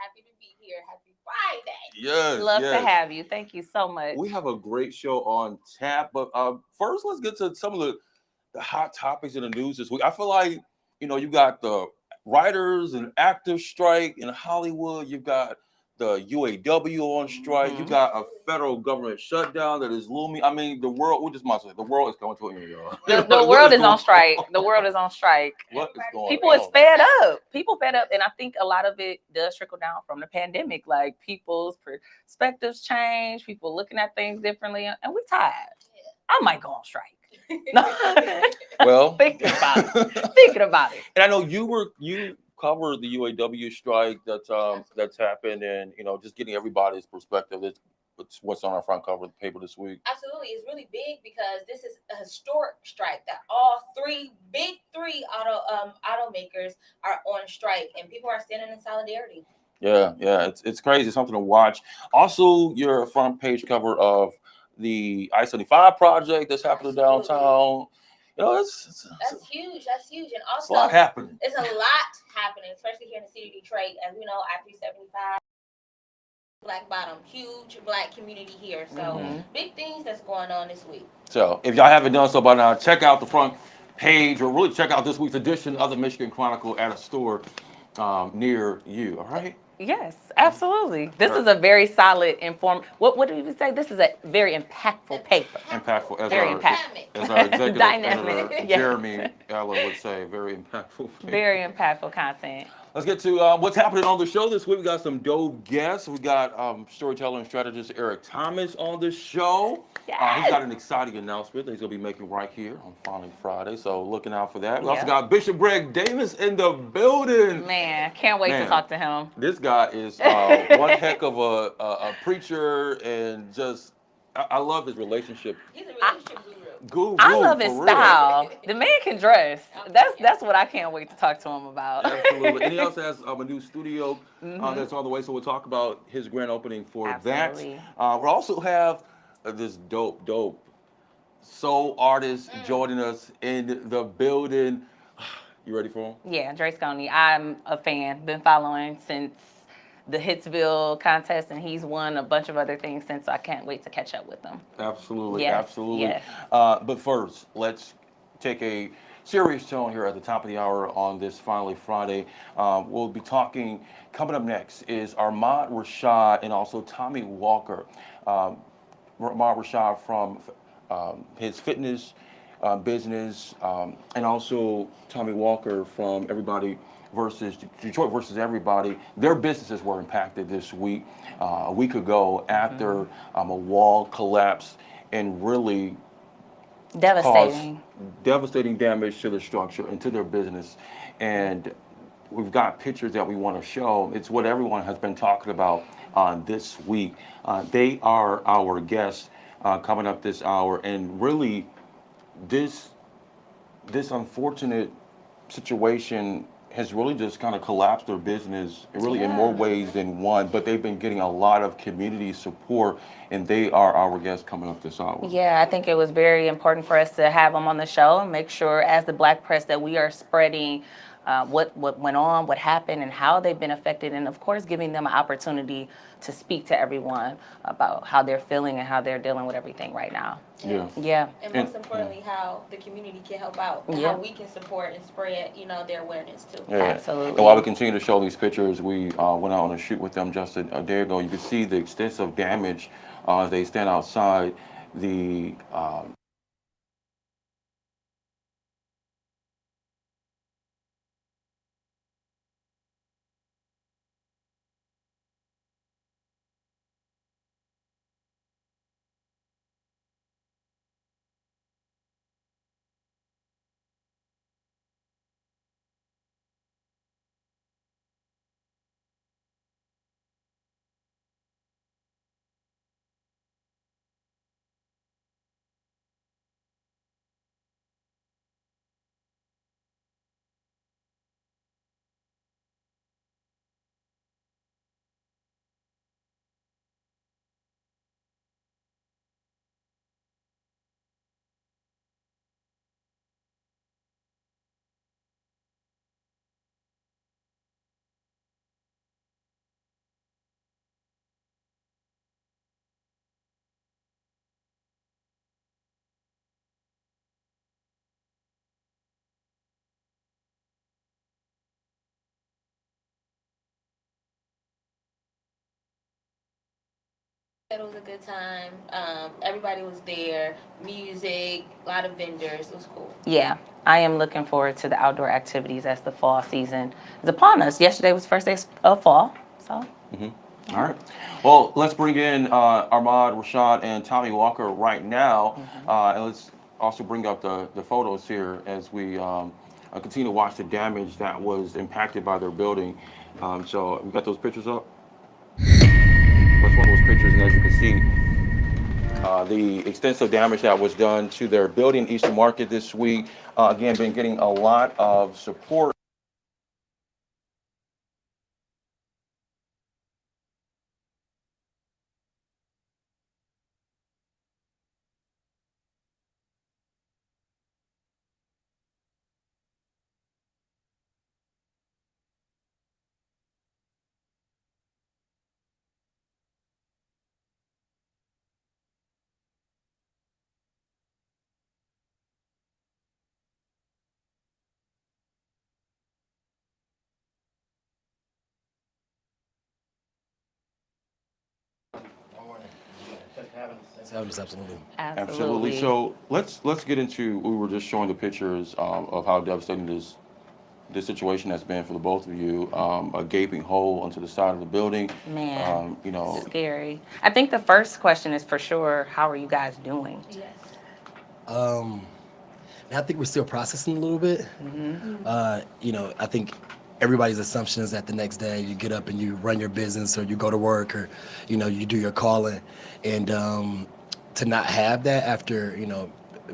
happy to be here. Happy Friday. Yes, Love to yes. have you. Thank you so much. We have a great show on tap, but first let's get to some of the hot topics in the news this week. I feel like, you got the writers and actors strike in Hollywood. You've got the UAW on strike. You Mhm. got a federal government shutdown that is looming. I mean, the world, we just might say, the world is coming to an end, y'all. The What world is on going strike. on? The world is on strike. What is going People is on? fed up. People fed up, and I think a lot of it does trickle down from the pandemic. Like people's perspectives change, people looking at things differently, and we tired. I might go on strike. Well, Thinking about it. Thinking about it. And I know you covered the UAW strike that's happened, and just getting everybody's perspective. It's what's on our front cover of the paper this week. Absolutely, it's really big because this is a historic strike that all big three automakers are on strike, and people are standing in solidarity. Yeah, it's crazy, something to watch. Also, your front page cover of the I-75 project that's happening Absolutely. downtown. That's huge. That's huge, and It's a lot also happening. it's a lot happening, especially here in the city of Detroit. As we know, I-375, Black Bottom, huge Black community here. So Mhm. big things that's going on this week. So if y'all haven't done so by now, check out the front page, or really check out this week's edition of the Michigan Chronicle at a store near you. All right. Yes, absolutely. This is a very solid, informed. What did we say? This is a very impactful paper. Impactful, as Very our impactful. as our executive Dynamic. editor Yes. Jeremy Eller would say, very impactful. Very impactful content. Let's get to what's happening on the show this week. We got some dope guests. We got storyteller and strategist Eric Thomas on the show. He's Yes. got an exciting announcement that he's going to be making right here on Finally Friday. So looking out for that. We also Yeah. got Bishop Greg Davis in the building. Man, can't wait to Man. talk to him. This guy is one heck of a preacher, and just I love his relationship. He's a relationship guru. Guru, I love his for real. style. The man can dress. That's what I can't wait to talk to him about. Absolutely. And he also has a new studio Mhm. that's on the way, so we'll talk about his grand opening for Absolutely. that. We also have this dope soul artist joining us in the building. You ready for him? Yeah, Drey Skonie. I'm a fan. Been following since the Hitsville contest, and he's won a bunch of other things since. So I can't wait to catch up with him. Absolutely, Yes, absolutely. yes. But first, let's take a serious tone here at the top of the hour on this Finally Friday. We'll be talking, coming up next is Armond, Rashad, and also Tommey Walker. Armond Rashad from his fitness business, and also Tommey Walker from Everybody versus Detroit versus Everybody. Their businesses were impacted this week, a week ago, after a wall collapsed and really Devastating. caused devastating damage to their structure and to their business. And we've got pictures that we want to show. It's what everyone has been talking about this week. They are our guests coming up this hour, and really this unfortunate situation has really just kind of collapsed their business, really in more Yeah. ways than one. But they've been getting a lot of community support, and they are our guests coming up this hour. Yeah, I think it was very important for us to have him on the show and make sure, as the Black press, that we are spreading what went on, what happened, and how they've been affected, and of course, giving them an opportunity to speak to everyone about how they're feeling and how they're dealing with everything right now. Yeah. Yeah. And most importantly, how the community can help out, and Yeah. how we can support and spread, their awareness too. Yeah. Absolutely. And while we continue to show these pictures, we went out on a shoot with them just a day ago. You can see the extensive damage as they stand outside the It was a good time. Everybody was there. Music, a lot of vendors. It was cool. Yeah, I am looking forward to the outdoor activities as the fall season is upon us. Yesterday was the first day of fall, so. All right. Well, let's bring in Armond, Rashad, and Tommey Walker right now. And let's also bring up the photos here as we continue to watch the damage that was impacted by their building. So we got those pictures up. That's one of those pictures, and as you can see, the extensive damage that was done to their building, Eastern Market, this week. Again, been getting a lot of support. Thanks for having us, absolutely. Absolutely. So let's get into. We were just showing the pictures of how devastating this situation has been for the both of you. A gaping hole into the side of the building. Man, scary. I think the first question is for sure, how are you guys doing? Yes. I think we're still processing a little bit. I think everybody's assumption is that the next day you get up and you run your business or you go to work or, you do your calling. And to not have that after,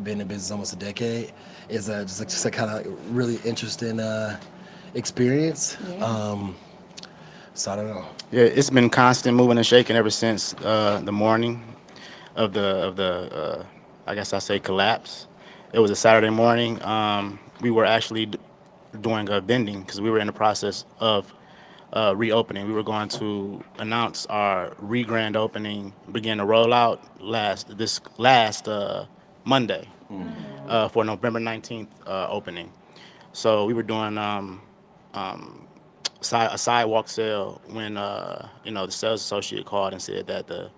being in business almost a decade is just a kind of really interesting experience. Yeah. So I don't know. Yeah, it's been constant moving and shaking ever since the morning of the I guess I say collapse. It was a Saturday morning. We were actually doing a vending because we were in the process of reopening. We were going to announce our re-grand opening, begin the rollout this last Monday for November 19th opening. So we were doing a sidewalk sale when the sales associate called and said that the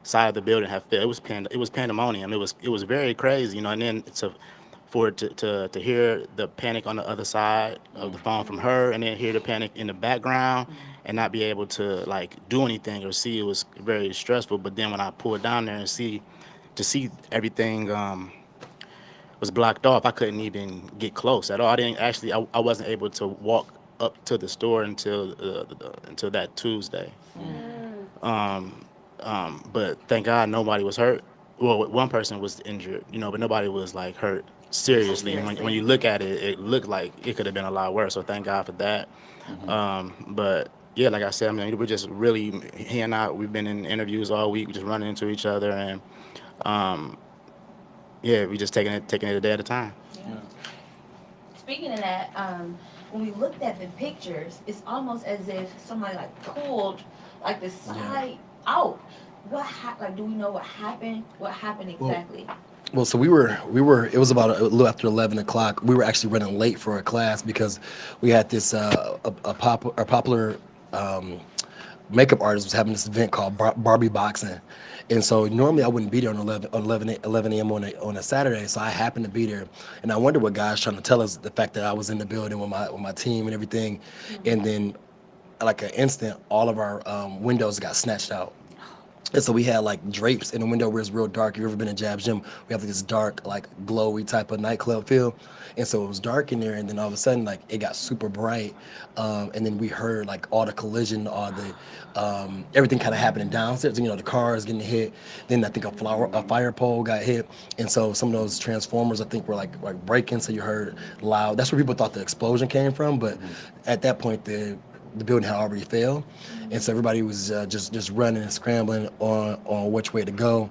side of the building had failed. It was pandemonium. It was very crazy, and then to hear the panic on the other side of the phone from her, and then hear the panic in the background, and not be able to like do anything or see, it was very stressful. But then when I pulled down there and see everything was blocked off, I couldn't even get close at all. I didn't actually. I wasn't able to walk up to the store until that Tuesday. But thank God nobody was hurt. Well, one person was injured, but nobody was like hurt seriously. And when you look at it, it looked like it could have been a lot worse. So thank God for that. But yeah, like I said, we're just really, he and I, we've been in interviews all week, just running into each other, and yeah, we just taking it a day at a time. Yeah. Speaking of that, when we looked at the pictures, it's almost as if somebody like pulled like the side out. Do we know what happened? What happened exactly? Well, so we were. It was about a little after 11 o'clock. We were actually running late for a class because we had this a popular makeup artist was having this event called Barbie Boxing, and so normally I wouldn't be there on 11 a.m. on a Saturday. So I happened to be there, and I wonder what God's trying to tell us. The fact that I was in the building with my team and everything, and then like an instant, all of our windows got snatched out. And so we had like drapes in the window where it's real dark. If you've ever been in Jab's Gym, we have like this dark, like glowy type of nightclub feel. And so it was dark in there, and then all of a sudden, like it got super bright. And then we heard like all the collision, all the everything kind of happening downstairs. The cars getting hit. Then I think a fire pole got hit, and so some of those transformers I think were like breaking. So you heard loud. That's where people thought the explosion came from. But at that point, the building had already failed, and so everybody was just running and scrambling on which way to go.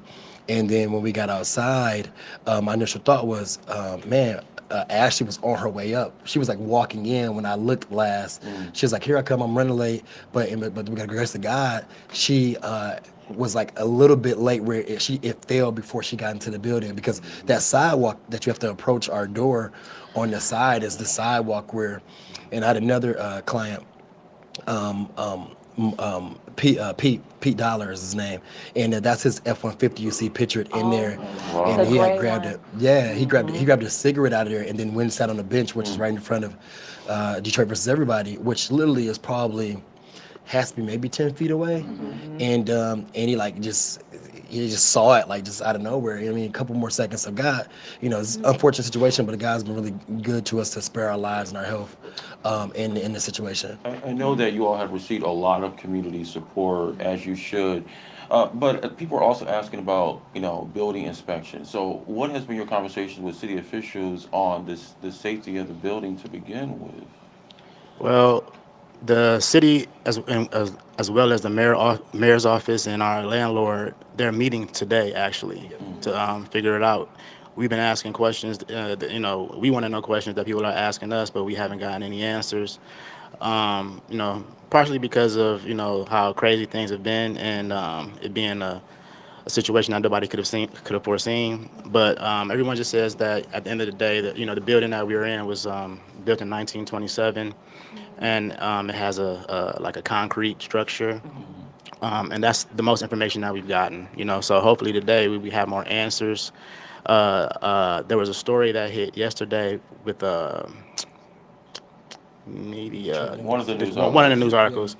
And then when we got outside, my initial thought was, Ashley was on her way up. She was like walking in when I looked last. She was like, "Here I come, I'm running late." But we got grace to God. She was like a little bit late where it failed before she got into the building, because that sidewalk that you have to approach our door on the side is the sidewalk where, and I had another client. Pete Dollar is his name, and that's his F-150 you see pictured in there, Wow. and It's a he had gray grabbed one. it. Yeah, he grabbed a cigarette out of there, and then went and sat on the bench, which is right in front of Detroit versus everybody, which literally is probably has to be maybe 10 feet away, and he like just he just saw it like just out of nowhere. I mean, a couple more seconds of God, it's an unfortunate situation, but the guy's been really good to us to spare our lives and our health in this situation. I know that you all have received a lot of community support, as you should, but people are also asking about, building inspection. So, what has been your conversations with city officials on the safety of the building to begin with? Well, the city, as well as the mayor's office and our landlord, they're meeting today actually to figure it out. We've been asking questions. We want to know questions that people are asking us, but we haven't gotten any answers. Partially because of how crazy things have been, and it being a situation that nobody could have foreseen. But everyone just says that at the end of the day, that the building that we were in was built in 1927, and it has a like a concrete structure, and that's the most information that we've gotten. So hopefully today we have more answers. There was a story that hit yesterday with maybe One of the news one of the outlets. news articles,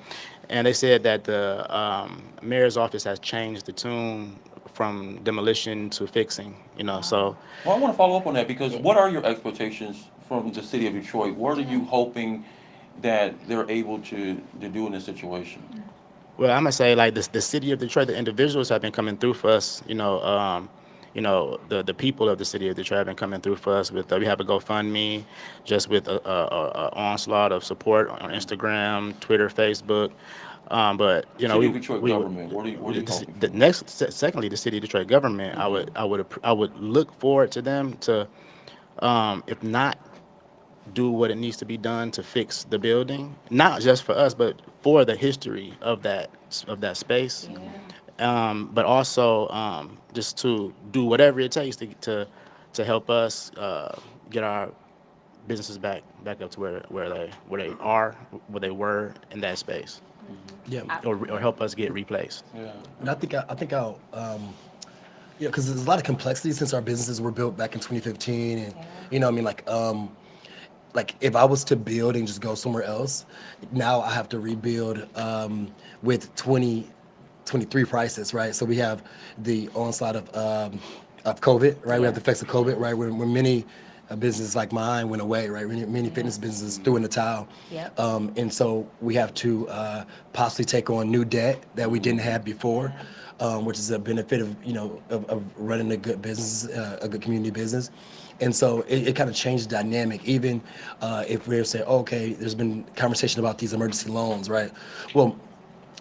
and they said that the mayor's office has changed the tune from demolition to fixing. So Well, I want to follow up on that because what are your expectations from the city of Detroit? What are you hoping that they're able to do in this situation? well, I'm gonna say like the city of Detroit, the individuals have been coming through for us. The people of the city of Detroit have been coming through for us with we have a GoFundMe, just with a onslaught of support on Instagram, Twitter, Facebook. But City of Detroit government, what are you hoping the for? secondly, the city of Detroit government, I would look forward to them to, if not do what it needs to be done to fix the building, not just for us, but for the history of that space. But also just to do whatever it takes to help us get our businesses back up to where they were in that space, Yeah, or help us get replaced. Yeah. and I think I'll because there's a lot of complexity since our businesses were built back in 2015, and I mean like if I was to build and just go somewhere else, now I have to rebuild with 2023 prices, right? So we have the onslaught of COVID, right? We have the effects of COVID, right? When many businesses like mine went away, right? Many fitness businesses threw in the towel. Yep. And so we have to possibly take on new debt that we didn't have before, which is a benefit of running a good business, a good community business. And so it kind of changed the dynamic. Even if we're saying, okay, there's been conversation about these emergency loans, right? Well,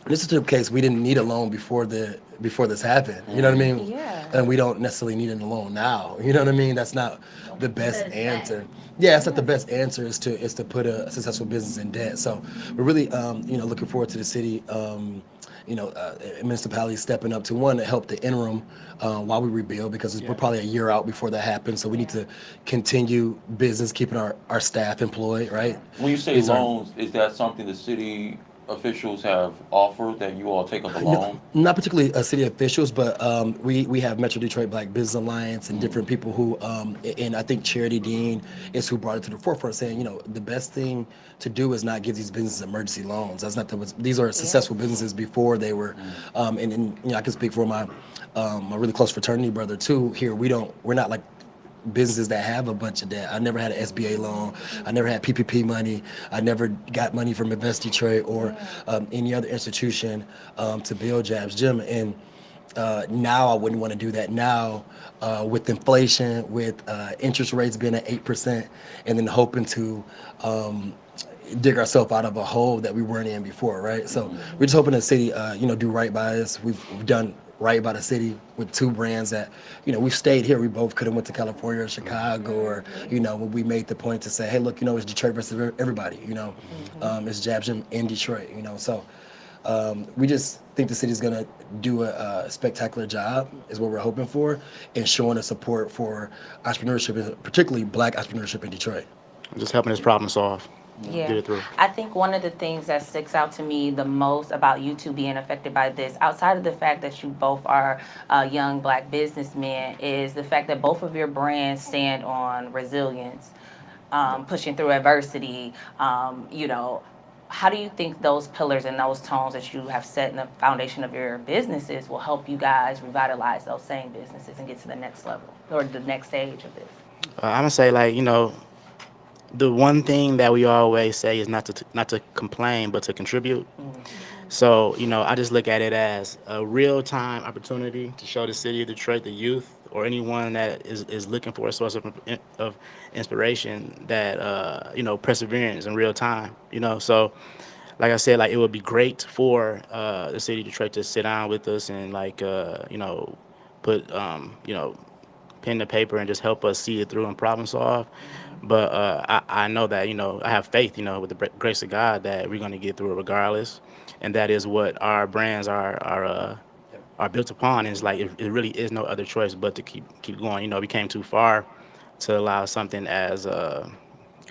this is the case. We didn't need a loan before this happened. You know what I mean? Yeah. And we don't necessarily need a loan now. You know what I mean? That's not the best That is answer. Yeah, it's not the best answer is to put a successful business in debt. So we're really looking forward to the city municipalities stepping up to one to help the interim while we rebuild, because we're probably a year out before that happens. So we need to continue business, keeping our staff employed, right? When you say These are- loans, is that something the city officials have offered that you all take up a loan? Not particularly city officials, but we have Metro Detroit Black Business Alliance and different people who, and I think Charity Dean is who brought it to the forefront, saying, the best thing to do is not give these businesses emergency loans. That's not these are successful businesses before they were, and I can speak for my really close fraternity brother too. Here we're not like businesses that have a bunch of debt. I never had an SBA loan. I never had PPP money. I never got money from Invest Detroit or any other institution to build Jab's Gym. And now I wouldn't want to do that now with inflation, with interest rates being at 8%, and then hoping to dig ourselves out of a hole that we weren't in before, right? So we're just hoping the city, do right by us. We've done right by the city with two brands that, we've stayed here. We both could have went to California or Chicago, or, when we made the point to say, hey, look, it's Detroit versus everybody, it's Jab Gym in Detroit, So we just think the city's gonna do a spectacular job, is what we're hoping for, and showing the support for entrepreneurship, particularly Black entrepreneurship in Detroit. Just helping us problem solve. Yeah. get it through. I think one of the things that sticks out to me the most about you two being affected by this, outside of the fact that you both are young black businessmen, is the fact that both of your brands stand on resilience, pushing through adversity. How do you think those pillars and those tones that you have set in the foundation of your businesses will help you guys revitalize those same businesses and get to the next level or the next stage of this? I'm gonna say, like, the one thing that we always say is not to complain, but to contribute. So, I just look at it as a real time opportunity to show the city of Detroit, the youth, or anyone that is looking for a source of inspiration, that, perseverance in real time. So, like I said, like, it would be great for the city of Detroit to sit down with us and, like, put, pen to paper and just help us see it through and problem solve. But I know that, I have faith, with the grace of God, that we're going to get through it regardless. And that is what our brands are built upon. And it's like, it really is no other choice but to keep going. We came too far to allow something as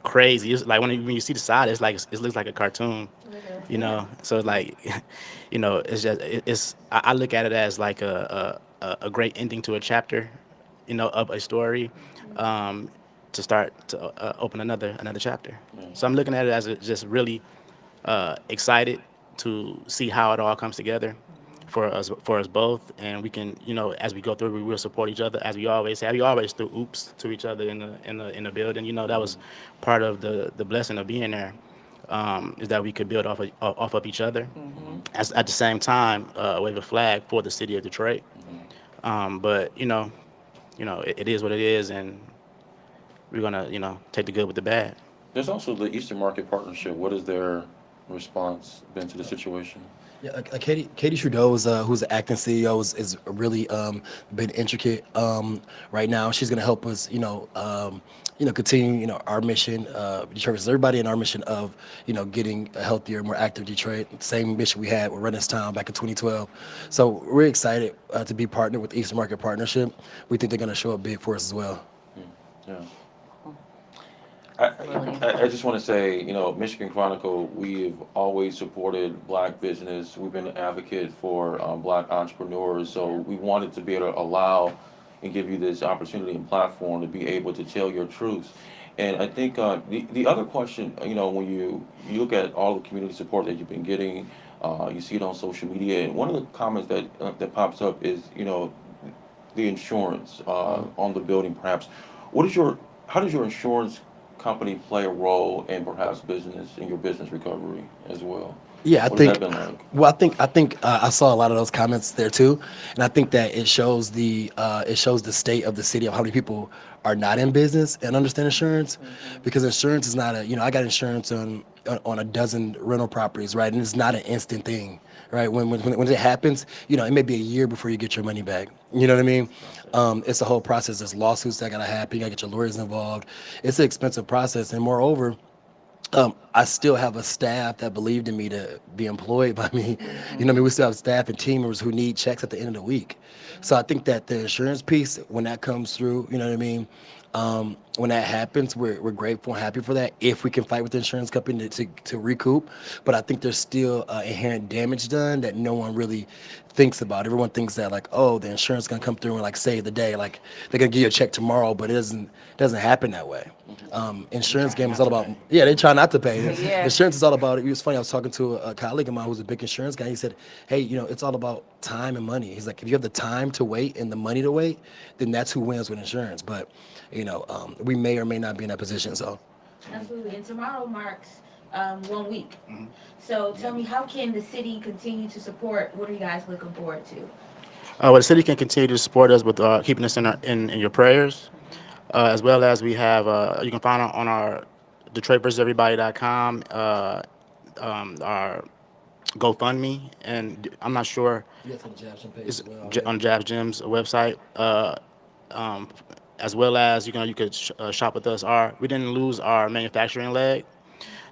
crazy. It's like when you see the side, it's like it looks like a cartoon. So it's like, it's just I look at it as like a great ending to a chapter, of a story, to start to open another chapter. So I'm looking at it as just really excited to see how it all comes together for us both, and we can, as we go through, we will support each other, as we always have. We always threw oops to each other in the building. That was part of the blessing of being there, is that we could build off of each other, as at the same time wave a flag for the city of Detroit. But it is what it is, and we're gonna take the good with the bad. There's also the Eastern Market Partnership. What has their response been to the situation? Yeah, Katie Trudeau is who's the acting CEO is really been intricate right now. She's gonna help us, continue, our mission, Detroit versus everybody, in our mission of, getting a healthier, more active Detroit. Same mission we had with Run This Town back in 2012. So we're excited to be partnered with the Eastern Market Partnership. We think they're gonna show up big for us as well. Yeah. I just want to say, Michigan Chronicle, we've always supported black business. We've been an advocate for black entrepreneurs. So we wanted to be able to allow and give you this opportunity and platform to be able to tell your truths. And I think the other question, when you look at all the community support that you've been getting, you see it on social media, and one of the comments that pops up is, the insurance on the building, perhaps. How does your insurance company play a role in perhaps in your business recovery as well? Yeah, I What has think. that been like? Well, I think I saw a lot of those comments there too, and I think that it shows the state of the city of how many people are not in business and understand insurance, because insurance is not I got insurance on a dozen rental properties, right, and it's not an instant thing, right? When it happens, it may be a year before you get your money back. You know what I mean? It's a whole process. There's lawsuits that gotta happen. You gotta get your lawyers involved. It's an expensive process, and moreover, I still have a staff that believed in me to be employed by me. We still have staff and team members who need checks at the end of the week. So I think that the insurance piece, when that comes through, when that happens, we're grateful and happy for that, if we can fight with the insurance company to recoup. But I think there's still inherent damage done that no one really thinks about. Everyone thinks that, like, oh, the insurance gonna come through and, like, save the day, like they're gonna give you a check tomorrow, but it doesn't happen that way. Insurance game is all about, yeah, they try not to pay. Yeah. Insurance is all about it. It was funny, I was talking to a colleague of mine who's a big insurance guy. He said, hey, it's all about time and money. He's like, if you have the time to wait and the money to wait, then that's who wins with insurance. But we may or may not be in that position. So Absolutely. And tomorrow marks 1 week. So tell me, how can the city continue to support? What are you guys looking forward to? Well, the city can continue to support us with keeping us in your prayers, as well as we have, you can find on our DetroitVersusEverybody.com, our GoFundMe, and I'm not sure, yes, on the Jabson page it's as well. on Jabs Gym's website, as well as you could shop with us. We didn't lose our manufacturing leg,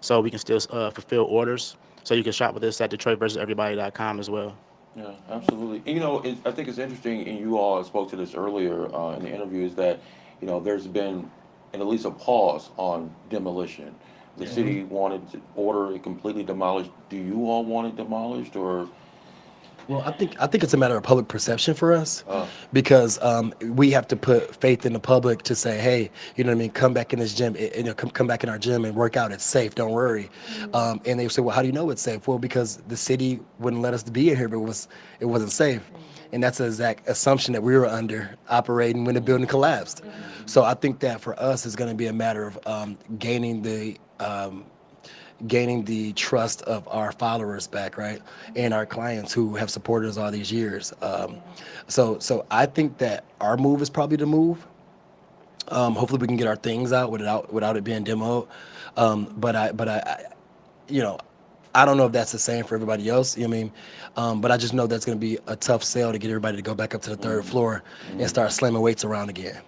so we can still fulfill orders. So you can shop with us at DetroitVersusEverybody.com as well. Yeah, absolutely. And, I think it's interesting, and you all spoke to this earlier in the interview, is that, there's been at least a pause on demolition. The city wanted to order it completely demolished. Do you all want it demolished, or? Well, I think it's a matter of public perception for us, because we have to put faith in the public to say, hey, you know what I mean, come back in this gym, come back in our gym and work out. It's safe. Don't worry. And they say, well, how do you know it's safe? Well, because the city wouldn't let us to be in here, but it wasn't safe. And that's the exact assumption that we were under operating when the building collapsed. So I think that for us, it's going to be a matter of gaining the trust of our followers back, right? And our clients who have supported us all these years. So I think that our move is probably the move. Hopefully we can get our things out without it being demoed. But I I don't know if that's the same for everybody else, you know what I mean? But I just know that's going to be a tough sell to get everybody to go back up to the third floor and start slamming weights around again.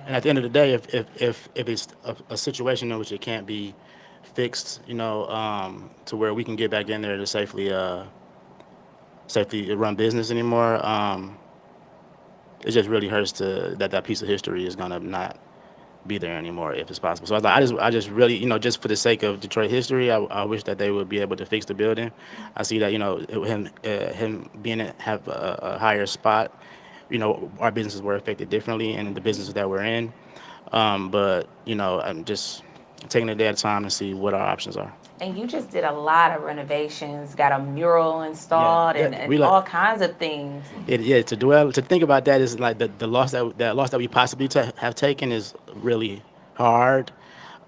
And at the end of the day, if it's a situation in which it can't be fixed, to where we can get back in there to safely run business anymore, it just really hurts that piece of history is gonna not be there anymore if it's possible. So I just really, just for the sake of Detroit history, I wish that they would be able to fix the building. I see that, him being have a higher spot, our businesses were affected differently and the businesses that we're in. But I'm just taking a day at a time to see what our options are. And you just did a lot of renovations, got a mural installed, and all kinds of things. To think about that is like the loss that we possibly have taken is really hard.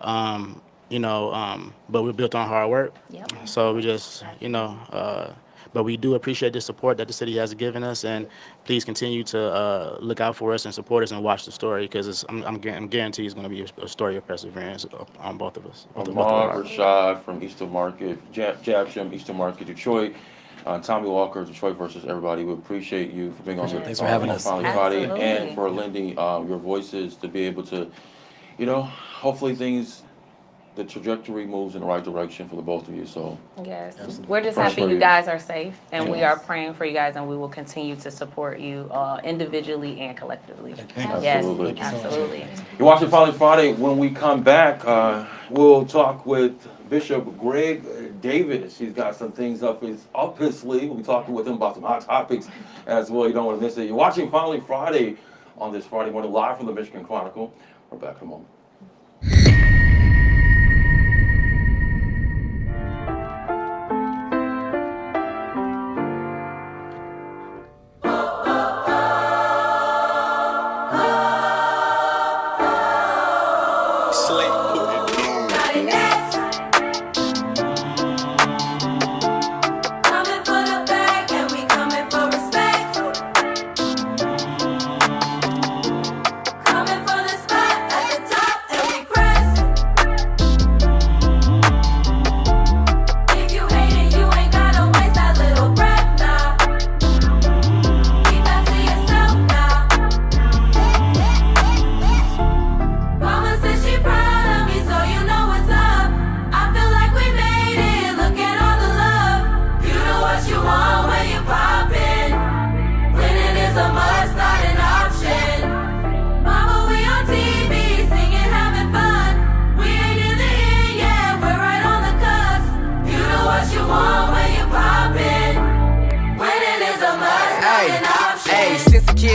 But we're built on hard work. Yep. So we just, but we do appreciate the support that the city has given us, and please continue to look out for us and support us and watch the story, because I'm guarantee it's going to be a story of perseverance on both of us. Armond, Rashad from Eastern Market, Jabsham, Eastern Market, Detroit, Tommey Walker, Detroit versus everybody. We appreciate you for being on here. Thanks for having us. Finally Friday, and for lending your voices to be able to, hopefully the trajectory moves in the right direction for the both of you. So yes, we're just happy you guys are safe, and we are praying for you guys, and we will continue to support you individually and collectively. Absolutely. Yes, absolutely. You're watching Finally Friday. When we come back, we'll talk with Bishop Greg Davis. He's got some things up his sleeve. We'll be talking with him about some hot topics as well. You don't want to miss it. You're watching Finally Friday on this Friday morning, live from the Michigan Chronicle. We're back in a moment.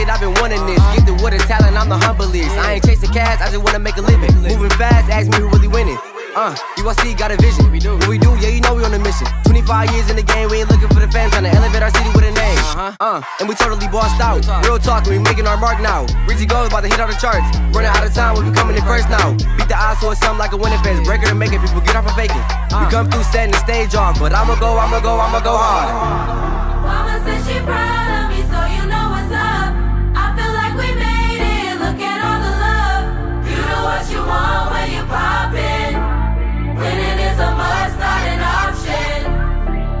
I've been wanting this, gifted with a talent, I'm the humblest. I ain't chasing cash, I just wanna make a living. Moving fast, ask me who really winning. USC got a vision. What we do, yeah, you know we on a mission. 25 years in the game, we ain't looking for the fans, trying to elevate our city with a name. And we totally bossed out. Real talk, we making our mark now. Breezy goals about to hit all the charts. Running out of time, we be coming in first now. Beat the odds, so it's something like a winning fence. Breaker to make it, people get off of faking. We come through setting the stage off, but I'ma go hard. Mama said she proud of me, so you know what's up. I feel like we made it, look at all the love. You know what you want when you poppin'. Winning is a must, not an option.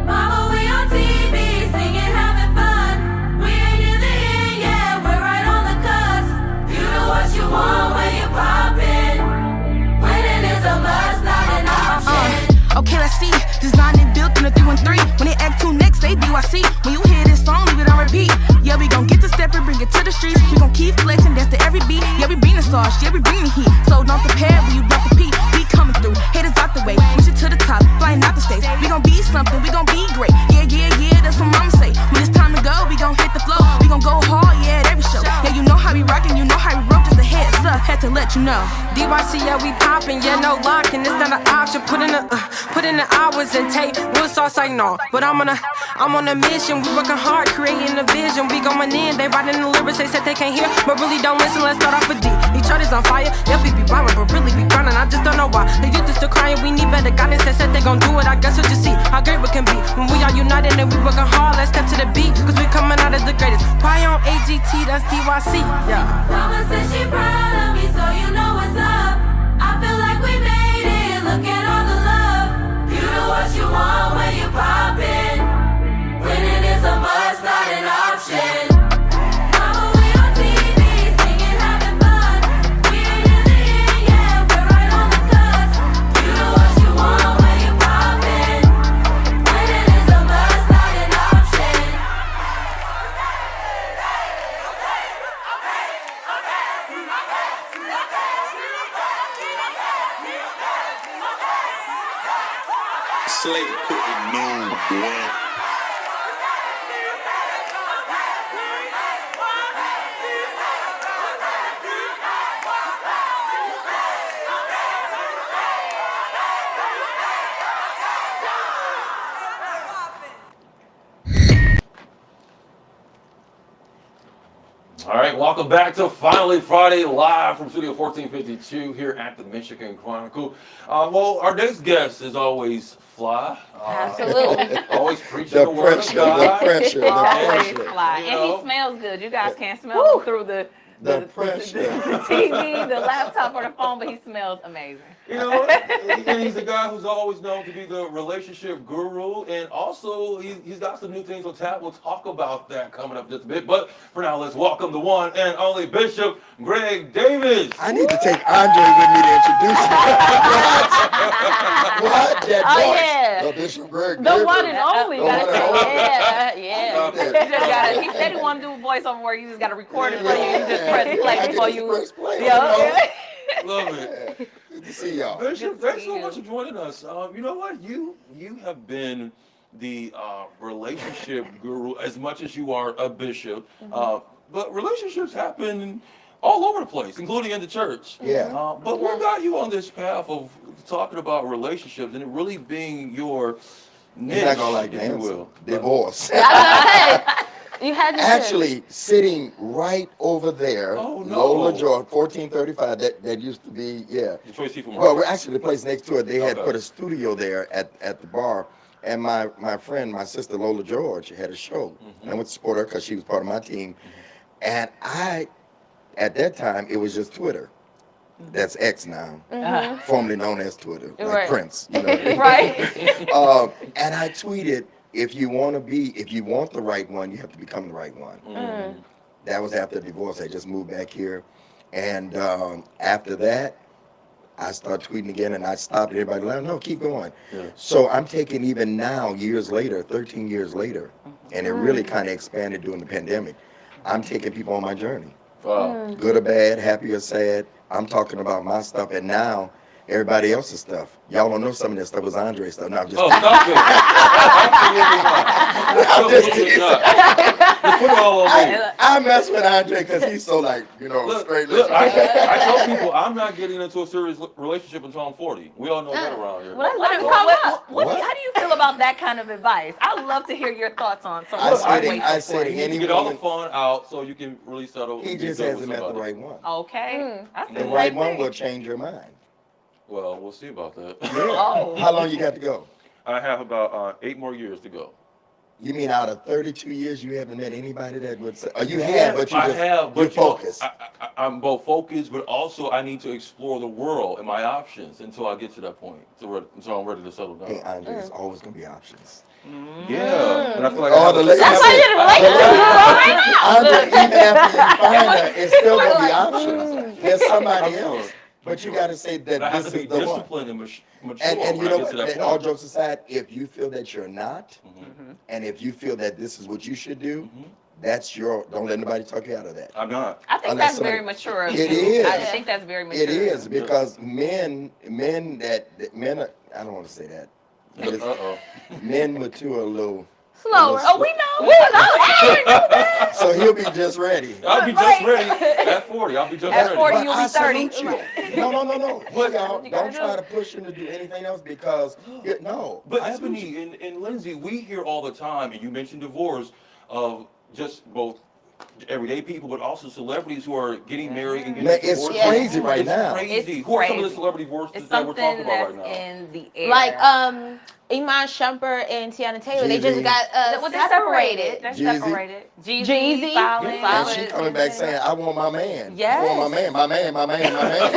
Mama, we on TV, singing, having fun. We ain't in the end yet, we're right on the cusp. You know what you want when you poppin'. Winning is a must, not an option. Okay, let's see. Designed and built in a 313. When they act 2 next, they DYC. When you hear this song, leave it on repeat. Yeah, we gon' get to step and bring it to the streets. We gon' keep flexing, that's to every beat. Yeah, we bring the sauce, yeah, we bring the heat. So don't prepare when you drop the beat. We coming through. Haters out the way, push it to the top, flying out the states. We gon' be something, we gon' be great. Yeah, yeah, yeah, that's what mama say. When it's time to go, we gon' hit the flow. We gon' go hard, yeah, at every show. Yeah, you know how we rockin', you know how we roll, just a heads up, had to let you know. DYC, yeah, we poppin', yeah, no locking, it's not an option. Put in the hours and take real sauce, I know. But I'm on a mission, we working hard, creating a vision. We going in, they writing the lyrics, they said they can't hear, but really don't listen. Let's start off with D. Each other's on fire, yeah, we be wildin', but really we grindin'. I just don't know why. The youth is still crying, we need better guidance. They said they gon' do it, I guess we'll just see how great we can be. When we are united and we working hard, let's step to the beat, cause we coming out as the greatest. Why on AGT, that's DYC, yeah. Mama said she proud of me, so you know what's up. I feel like we made it, look at all the love. You do what you want when you poppin'. Winning is a must, not an option. Mama, we on TV, singing, having fun. We ain't in the end yet, we're right on the cusp. You do what you want when you poppin'. Winning is a must, not an option. Slate cooking noon, boy. All right, welcome back to Finally Friday, live from Studio 1452 here at the Michigan Chronicle. Well, our next guest is always fly. Absolutely. Always preaching the word of God. Always fly. You And know? he smells good. You guys can't smell him through the pressure. the TV, the laptop, or the phone, but he smells amazing. You know, and he's a guy who's always known to be the relationship guru, and also he's got some new things on tap. We'll talk about that coming up just a bit. But for now, let's welcome the one and only Bishop Greg Davis. I need to take Andre with me to introduce him. What? That Oh, voice. yeah. The Bishop Greg The Davis. one and only. The one and only. Yeah. He said he wanted to do a voiceover where you just got to record it for you. You just press play I before just you. press play, Yeah. Love it. Good to see y'all. Bishop, Good to thanks see so you. much for joining us. You know what? You have been the relationship guru as much as you are a bishop. But relationships happen all over the place, including in the church. Yeah. But what got you on this path of talking about relationships and it really being your niche, You're not gonna like if the you answer. will? Divorce. You had to Actually, sitting right over there, Oh, no. Lola George, 1435. That used to be, yeah. Detroit Seafood Well, Market. we're actually the place next to it. They had Okay. put a studio there at the bar, and my friend, my sister Lola George, had a show. And I went to support her because she was part of my team. And at that time, it was just Twitter. That's X now, formerly known as Twitter, like Right. Prince. You know? Right. And I tweeted, if you want the right one, you have to become the right one. That was after the divorce. I just moved back here. And after that, I started tweeting again, and I stopped. Everybody like, no, keep going. Yeah. So I'm taking even now, years later, 13 years later, and it really kind of expanded during the pandemic. I'm taking people on my journey. Wow. Good or bad, happy or sad. I'm talking about my stuff, and now everybody else's stuff. Y'all don't know some of that stuff was Andre's stuff. No, I'm just Oh, kidding. stop it. I'm just Absolutely teasing. not. You put it all on me. I mess with Andre because he's so like, straight. Look, I tell people I'm not getting into a serious relationship until I'm 40. We all know that around here. How do you feel about that kind of advice? I would love to hear your thoughts on some I of said the it, You need any to get all the woman, fun out so you can really settle. he and be just good hasn't with met the somebody. right one. Okay. I feel The the right same one thing. will change your mind. Well, we'll see about that. Oh. How long you got to go? I have about 8 more years to go. You mean out of 32 years, you haven't met anybody that would say, you have, but I have, you're but you know, focused. I'm both focused, but also I need to explore the world and my options until I get to that point. So I'm ready to settle down. Hey, Andre, there's always going to be options. Yeah, and I feel like All the ladies. That's why you're Andre, even after you find her, it's still going to be options. There's somebody else. But you got to say But I that have this to be is the one. disciplined and mature And when you I know get to what, that all point. jokes aside, if you feel that you're not, and if you feel that this is what you should do, That's your. Don't let anybody talk you out of that. I'm not. I think Unless that's very somebody- mature of It you. is. I think that's very mature. It is because men are, I don't want to say that. But Uh-oh. men mature a little. Slower. Oh, we know. We know. So he'll be just ready. I'll be just ready at 40. I'll be just At ready. 40, But you'll I be 30. salute you. No. But y'all You don't gotta try do. to push him to do anything else because no. But I salute you. Ebony and Lindsay, we hear all the time, and you mentioned divorce, of just both everyday people, but also celebrities who are getting married and getting Man, it's divorced. crazy right It's now. crazy. It's Who are some of the crazy. celebrity divorces It's that we're talking something about right that's now? in the air. Like Iman Shumpert and Tiana Taylor, they just Jeezy. got Well, they're separated. They're Jeezy. separated. Jeezy. filing. And she coming back saying, I want my man. Yes. I want my man, my man, my man, my man.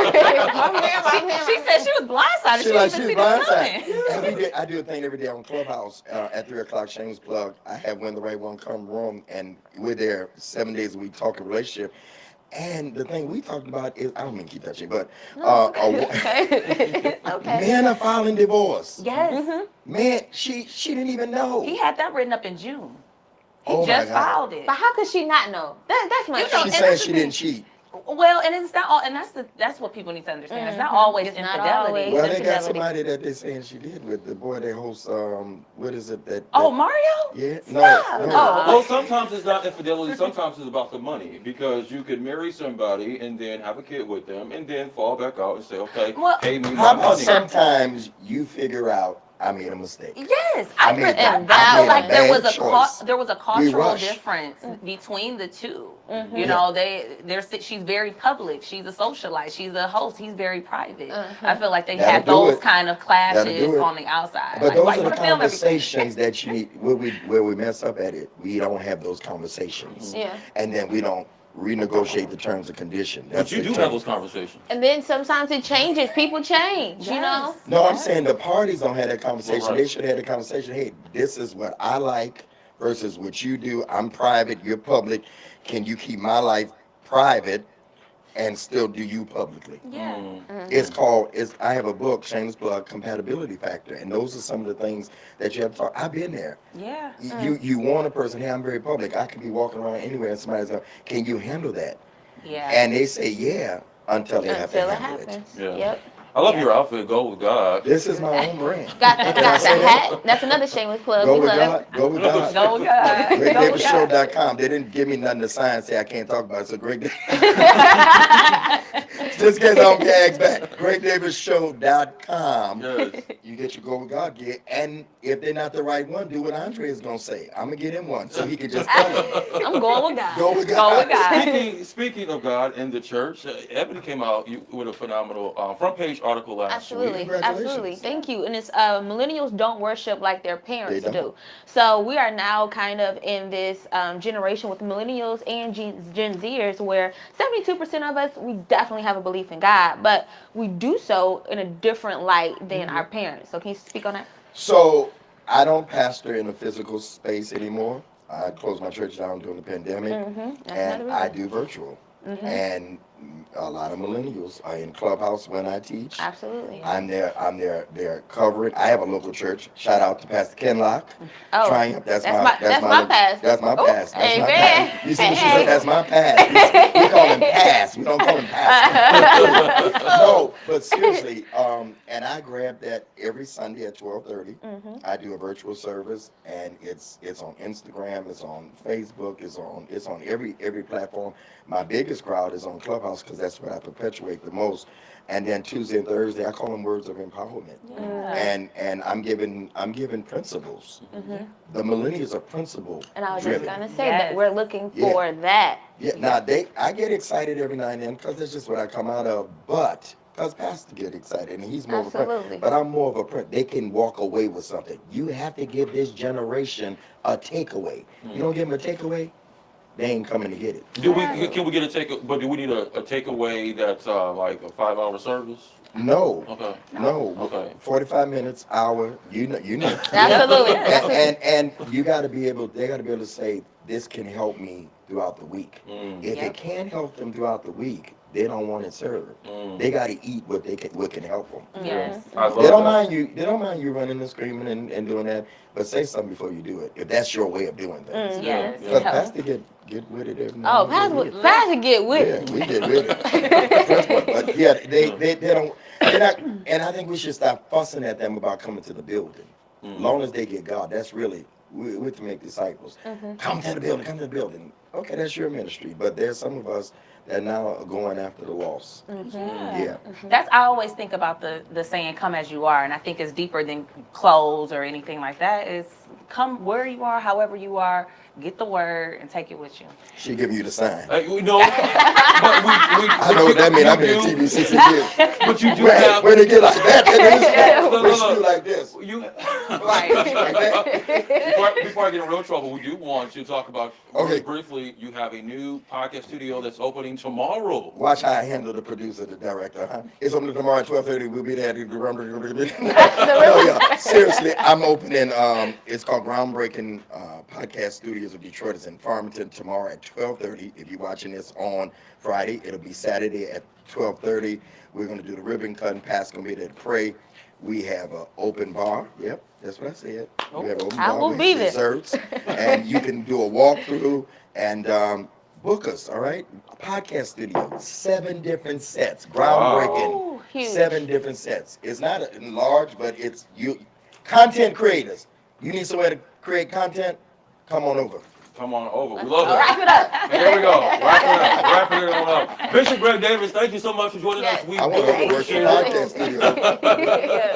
She said she was blindsided. She She like, didn't she's even see this coming. blindsided. And I do a thing every day on Clubhouse at 3 o'clock, shameless plug. I have When the Right One Come room, and we're there 7 days a week talking relationship. And the thing we talked about is, I don't mean to keep touching, but Okay. men are filing divorce. Yes. Man, she didn't even know. He had that written up in June. He Oh my just God. filed it. But how could she not know? That's my You know, thing. She and said that's she the didn't thing. cheat. Well, and it's not all, and that's what people need to understand. It's not always It's not infidelity. always. Well, they got infidelity. somebody that they're saying she did with the boy that hosts, what is it that? Oh, Mario? Yeah, Stop. no. Well, sometimes it's not infidelity. Sometimes it's about the money, because you could marry somebody and then have a kid with them and then fall back out and say, okay, Well, pay me How my about money. sometimes you figure out I made a mistake? Yes, I I made feel that- I feel made a like there was bad a choice. there was a We cultural rushed. difference between the two. Mm-hmm. You know, she's very public. She's a socialite. She's a host. He's very private. I feel like they That'll have do those it. kind of That'll clashes do it. on the outside. But Like, those why are you the wanna film everything? conversations that you need, where we mess up at it. We don't have those conversations. Yeah. And then we don't renegotiate the terms and conditions. But you do have those conversations. And then sometimes it changes. People change, you know? No, I'm saying the parties don't have that conversation. Right. They should have the conversation, hey, this is what I like versus what you do. I'm private, you're public. Can you keep my life private and still do you publicly? Yeah. I have a book, shameless plug, Compatibility Factor. And those are some of the things that you have to talk. I've been there. Yeah. You want a person, hey, I'm very public. I could be walking around anywhere and somebody's like, can you handle that? Yeah. And they say, yeah, until they have to Until it handle it. happens. Yeah. Yep. I love your outfit. Go with God. This is my own brand. Got Can I the say that? hat. That's another shameless plug. Go We with love it. God. Go with God. Go God. GregDavisShow.com. They didn't give me nothing to sign, say I can't talk about it. So Greg, just in case I don't get asked back. GregDavisShow.com. Yes. You get your Go with God gear, and if they're not the right one, do what Andre is gonna say. I'm gonna get him one so he can just tell them. I'm going with God. Go with Go God. with God. Speaking of God and the church, Ebony came out with a phenomenal front page article last Absolutely, week. Congratulations. absolutely. Thank you. And it's millennials don't worship like their parents They don't. do. So we are now kind of in this generation with millennials and Gen Zers where 72% of us, we definitely have a belief in God, but we do so in a different light than our parents. So can you speak on that? So I don't pastor in a physical space anymore. I closed my church down during the pandemic, That's and another I reason. do virtual. And a lot of millennials are in Clubhouse when I teach. Absolutely. I'm there covering. I have a local church. Shout out to Pastor Ken Locke. Oh, Triumph. That's my my pastor. That's my Oh, past. That's my amen. past. You see what she Hey. said? That's my past. We call him past. We don't call him pastor. No, but seriously, and I grab that every Sunday at 12:30. I do a virtual service, and it's on Instagram, it's on Facebook, it's on every platform. My biggest crowd is on Clubhouse because that's what I perpetuate the most. And then Tuesday and Thursday, I call them words of empowerment. And I'm giving principles. The millennials are principle And I was driven. just gonna say Yes. that we're looking Yeah. for that. Yeah, now I get excited every now and then because that's just what I come out of. But because Pastor get excited and he's more of a Absolutely. print. But I'm more of a print. They can walk away with something. You have to give this generation a takeaway. You don't give them a takeaway, they ain't coming to get it. Can we get a but do we need a takeaway that's like a 5-hour service? No. Okay. No. Okay. 45 minutes, hour. You know. Absolutely. And you got to be able. They got to be able to say this can help me throughout the week. If it can't help them throughout the week, they don't want it served. They got to eat what can help them. Yes. I love They don't that. mind you. They don't mind you running and screaming and doing that. But say something before you do it. If that's your way of doing things. Yes. Because Pastor get with it every Oh, now and then. Pastor get with it. Yeah, we get with it. But yeah, they don't. They're not, and I think we should stop fussing at them about coming to the building. As long as they get God, that's really we're to make disciples. Come to the building. Come to the building. Okay, that's your ministry. But there's some of us that now are going after the lost. Yeah. That's I always think about the saying "come as you are," and I think it's deeper than clothes or anything like that. It's come where you are, however you are, get the word and take it with you. She give you the sign. We know, but I know what that means. I've been in TV 60 years. But you do Where, have. where they get like that? No, Where no, she no. do like this? You, Like that? before I get in real trouble, we do want to talk about Okay. briefly. You have a new podcast studio that's opening tomorrow. Watch how I handle the producer, the director. Huh? It's opening tomorrow at 12:30. We'll be there. No, yeah. Seriously, I'm opening. It's called Groundbreaking Podcast Studios of Detroit. It's in Farmington tomorrow at 12:30. If you're watching this on Friday, it'll be Saturday at 12:30. We're going to do the ribbon cutting. Pastor's going to be there to pray. We have an open bar. Yep, that's what I said. We have an open I bar will with be there. desserts, and you can do a walkthrough and book us. All right, a podcast studio, 7 different sets, groundbreaking. Ooh, huge. 7 different sets. It's not large, but it's you. Content creators. You need somewhere to create content? Come on over. Come on over. We love it. Wrap it up. And there we go. Wrapping it on up. Bishop Greg Davis, thank you so much for joining us. We I want to go to work appreciate for it. podcast studio.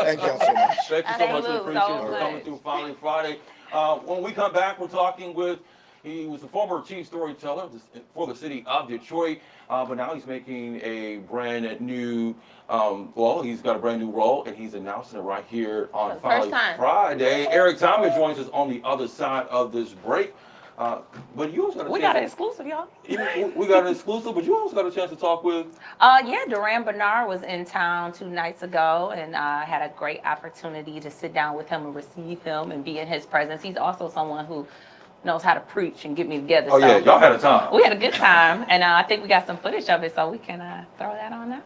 Thank y'all so much. Thank you so much. We Absolutely. appreciate So it for much. coming through Finally Friday. When we come back, we're talking with, he was the former chief storyteller for the city of Detroit, but now he's making a brand new, he's got a brand new role, and he's announcing it right here on Finally Friday. Eric Tommey joins us on the other side of this break. But you also got a We chance got an exclusive, y'all. We got an exclusive, but you also got a chance to talk with. Yeah, Duran Bernard was in town 2 nights ago, and I had a great opportunity to sit down with him and receive him and be in his presence. He's also someone who knows how to preach and get me together. Oh, yeah, y'all had a time. We had a good time, and I think we got some footage of it, so we can throw that on now.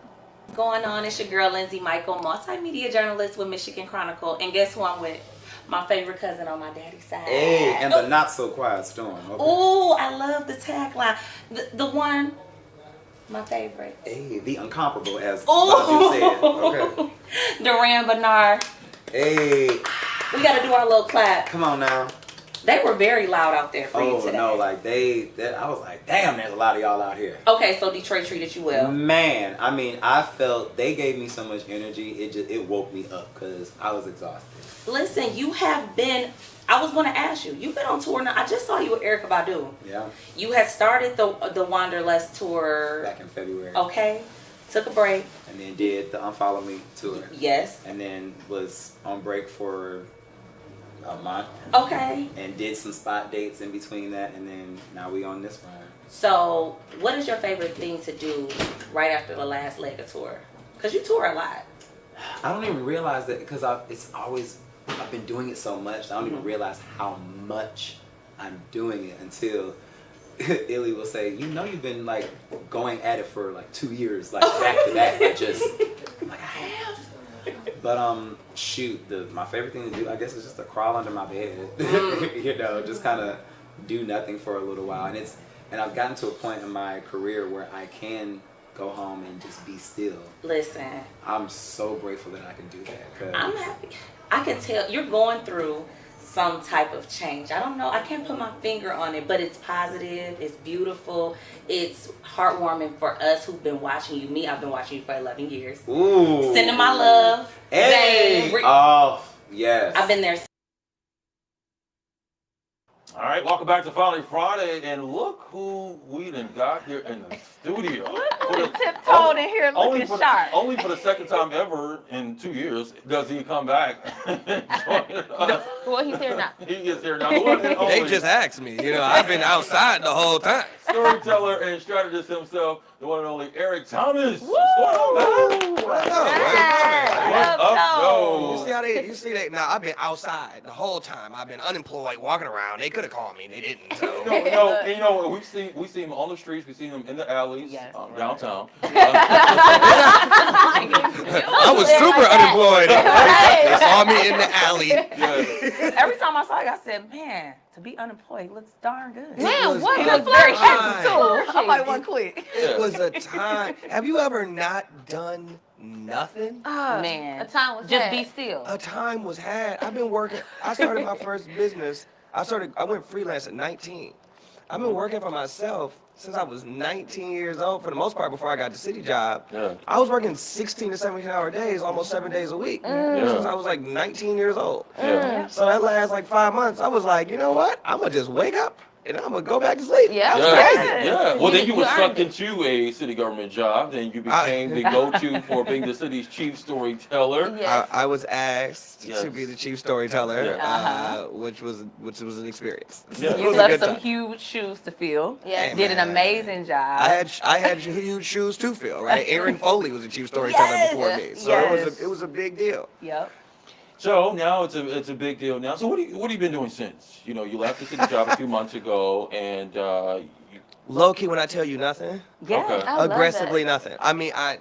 What's going on? It's your girl, Lindsay Michael, multimedia journalist with Michigan Chronicle, and guess who I'm with? My favorite cousin on my daddy's side. Hey, and the not so quiet storm. Okay. Oh, I love the tagline. The one, my favorite. Hey, the incomparable, as Ooh. you said. Okay. Duran Bernard. Hey, We got to do our little clap. come on now. They were very loud out there for you Oh today. no, like I was like, damn, there's a lot of y'all out here. Okay, so Detroit treated you well. Man, I mean, I felt they gave me so much energy. It woke me up because I was exhausted. Listen, you have been. I was going to ask you. You've been on tour now. I just saw you with Erykah Badu. Yeah. You had started the Wanderlust tour Back in February. Okay. Took a break. And then did the Unfollow Me tour. Yes. And then was on break for a month. Okay. And did some spot dates in between that, and then now we on this one. So, what is your favorite thing to do right after the last leg of tour? Because you tour a lot. I don't even realize that because I've been doing it so much. I don't even realize how much I'm doing it until Illy will say, "You know, you've been like going at it for like 2 years, like back to back." I'm like, I have. But shoot, my favorite thing to do, I guess, is just to crawl under my bed. You know, just kind of do nothing for a little while, and I've gotten to a point in my career where I can go home and just be still. Listen. I'm so grateful that I can do that. 'Cause I'm happy. I can tell you're going through some type of change. I don't know. I can't put my finger on it, but it's positive. It's beautiful. It's heartwarming for us who've been watching you. Me, I've been watching you for 11 years. Ooh. Sending my love. Hey. Zane, Oh, yes. I've been there. All right, welcome back to Finally Friday, and look who we done got here in the studio. Tiptoed in here looking sharp. Only for the second time ever in 2 years does he come back and join us. Well, he's here now. He is here now. The one and They only. just asked me. You know, I've been outside the whole time. storyteller and strategist himself, the one and only Eric Thomas. Woo! What's up, You though? see how you see that? Now I've been outside the whole time. I've been unemployed, walking around. They could have called me, they didn't. So. We've seen him on the streets. We've seen him in the alleys downtown. I was super unemployed. They saw me in the alley. Every time I saw it, I said, man, to be unemployed looks darn good. Man, what He the looks very fuck? happy too. I'm like, one quick. It was a time. Have you ever not done nothing? Man, a time was just had. be still. A time was had. I've been working. I started my first business. I went freelance at 19. I've been working for myself since I was 19 years old, for the most part, before I got the city job. I was working 16 to 17-hour days, almost 7 days a week, since I was like 19 years old. So that last like 5 months, I was like, you know what? I'm gonna just wake up and I'm gonna go back to sleep. Well, then you were sucked into a city government job. Then you became the go-to for being the city's chief storyteller. I was asked to be the chief storyteller, which was an experience. You left some huge shoes to fill. Hey, Did an amazing job. I had huge shoes to fill, right? Aaron Foley was the chief storyteller before me, so it was a big deal. Yep. So now it's a big deal now. So what have you been doing since? You left the city job a few months ago, and low key, when I tell you nothing, aggressively that. nothing. I mean, I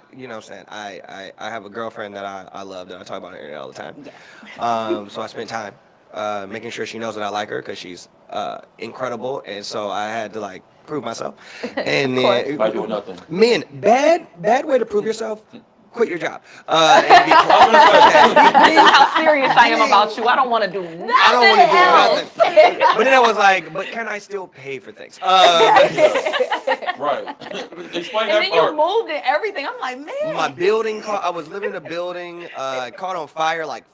have a girlfriend that I love that I talk about on the internet all the time. So I spent time making sure she knows that I like her because she's incredible, and so I had to like prove myself. And then by doing nothing. Men, bad way to prove yourself. Quit your job. This is how serious I am about you. I don't want to do nothing. I don't want to do nothing. But then I was like, but can I still pay for things? Right. Explain And that then part. you moved and everything. I'm like, man. My building, I was living in a building, caught on fire like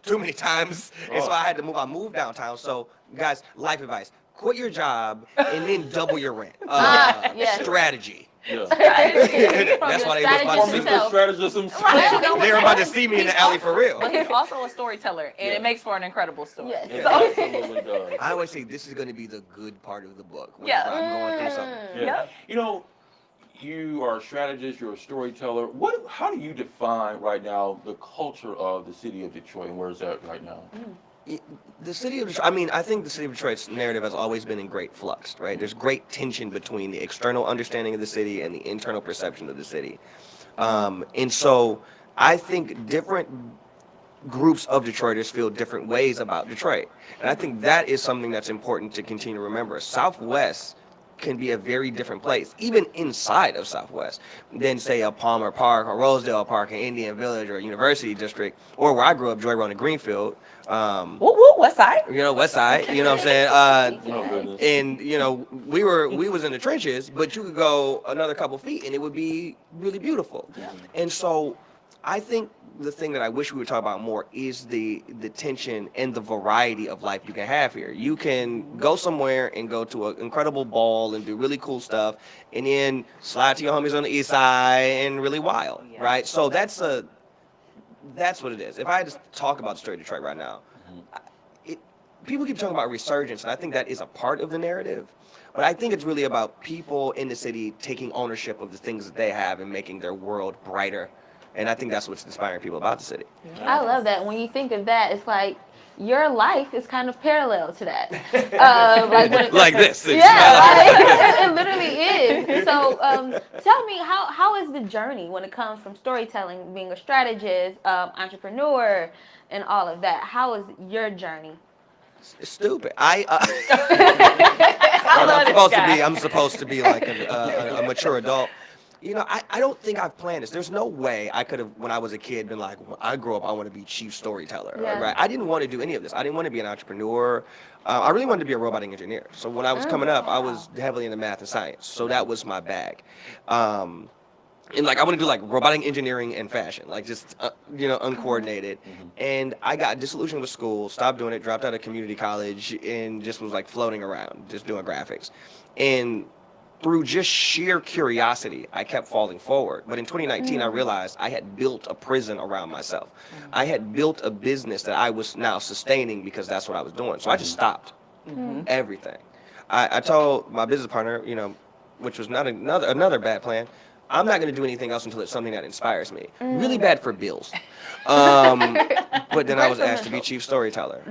too many times, and so I had to move. I moved downtown. So, guys, life advice: quit your job and then double your rent. Strategy. That's why they they're about to see me in the alley for real. But he's also a storyteller, and it makes for an incredible story. Absolutely does. I always say this is going to be the good part of the book. I'm going through something. You are a strategist. You're a storyteller. How do you define right now the culture of the city of Detroit, and where is that right now? The city of Detroit, I think the city of Detroit's narrative has always been in great flux, right? There's great tension between the external understanding of the city and the internal perception of the city. And so I think different groups of Detroiters feel different ways about Detroit. And I think that is something that's important to continue to remember. Southwest can be a very different place, even inside of Southwest, than say a Palmer Park or Rosedale Park, an Indian Village or a University District, or where I grew up, Joy Road and Greenfield. West Side. West Side, you know what I'm saying? And, we was in the trenches, but you could go another couple feet and it would be really beautiful. And so I think the thing that I wish we would talk about more is the tension and the variety of life you can have here. You can go somewhere and go to an incredible ball and do really cool stuff, and then slide to your homies on the east side and really wild, right? So that's what it is. If I had to talk about the story of Detroit right now, people keep talking about resurgence, and I think that is a part of the narrative. But I think it's really about people in the city taking ownership of the things that they have and making their world brighter. And I think that's what's inspiring people about the city. I love that. When you think of that, it's like your life is kind of parallel to that. Like this. Yeah, it literally is. So tell me, how is the journey when it comes from storytelling, being a strategist, entrepreneur, and all of that? How is your journey? It's stupid. I'm supposed to be like a mature adult. I don't think I've planned this. There's no way I could have, when I was a kid, been like, when I grow up, I want to be chief storyteller. Right? I didn't want to do any of this. I didn't want to be an entrepreneur. I really wanted to be a robotic engineer. So when I was coming up, I was heavily into math and science. So that was my bag. And I want to do like robotic engineering and fashion, like just, uncoordinated. And I got disillusioned with school, stopped doing it, dropped out of community college, and just was like floating around, just doing graphics. And through just sheer curiosity, I kept falling forward. But in 2019, I realized I had built a prison around myself. I had built a business that I was now sustaining because that's what I was doing. So I just stopped everything. I told my business partner, which was not another bad plan. I'm not going to do anything else until it's something that inspires me. Really bad for bills. But then I was asked to be chief storyteller.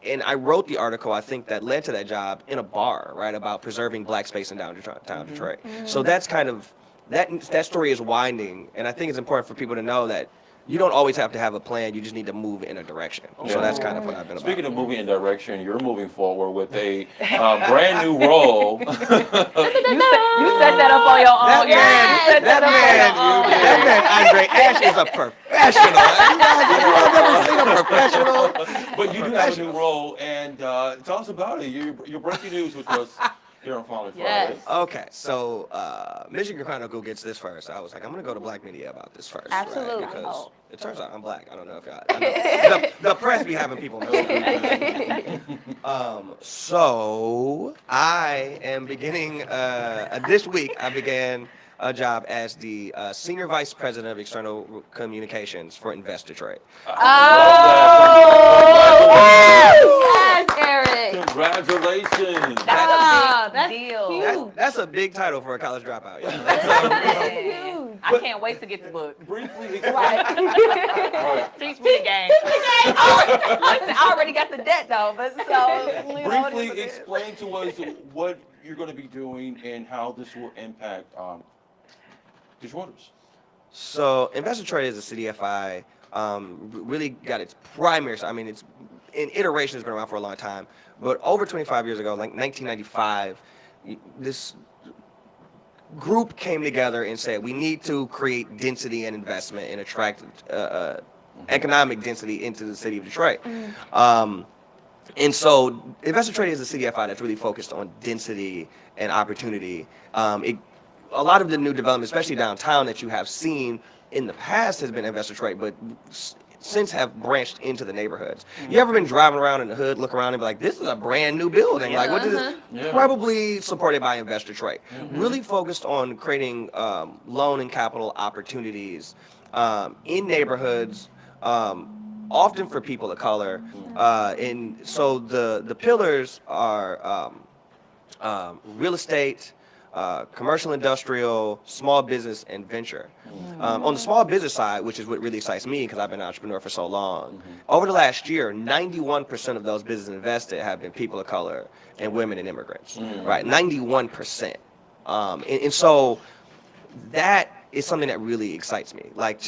And I wrote the article, I think, that led to that job in a bar, right, about preserving black space in downtown Detroit. So that's kind of, that story is winding, and I think it's important for people to know that you don't always have to have a plan, you just need to move in a direction. So that's kind of what I've been about. Speaking of moving in direction, you're moving forward with a brand new role. You set that up on your own. That man, Andre Ash, is a professional. I've never seen a professional. But you do have a new role, and tell us about it. You're breaking news with us here on Finally Friday. Okay, so Michigan Chronicle gets this first. I was like, I'm going to go to black media about this first. Absolutely. Right? Because it turns out I'm black. I don't know if y'all. I know. The press be having people know. So I am beginning, this week I began a job as the Senior Vice President of External Communications for Invest Detroit. Yes, Eric. Congratulations. That's a big deal. That's a big title for a college dropout. Yeah. I can't wait to get the book. Briefly, Teach me the game. Listen, I already got the debt though, but so briefly explain to us what you're going to be doing and how this will impact Detroiters. So Invest Detroit is a CDFI. Really got its primary. I mean, it's in iteration. Has been around for a long time, but over 25 years ago, like 1995, this group came together and said we need to create density and investment and attract economic density into the city of Detroit. And so Invest Detroit is a CDFI that's really focused on density and opportunity. A lot of the new development, especially downtown, that you have seen in the past has been Invest Detroit, but since have branched into the neighborhoods. You ever been driving around in the hood, look around and be like, this is a brand new building. Like, what is this? Yeah. Probably supported by Invest Detroit. Really focused on creating loan and capital opportunities in neighborhoods, often for people of color. And so the pillars are real estate, commercial, industrial, small business, and venture. On the small business side, which is what really excites me because I've been an entrepreneur for so long, over the last year, 91% of those businesses invested have been people of color and women and immigrants, right? 91%. And so that is something that really excites me. Like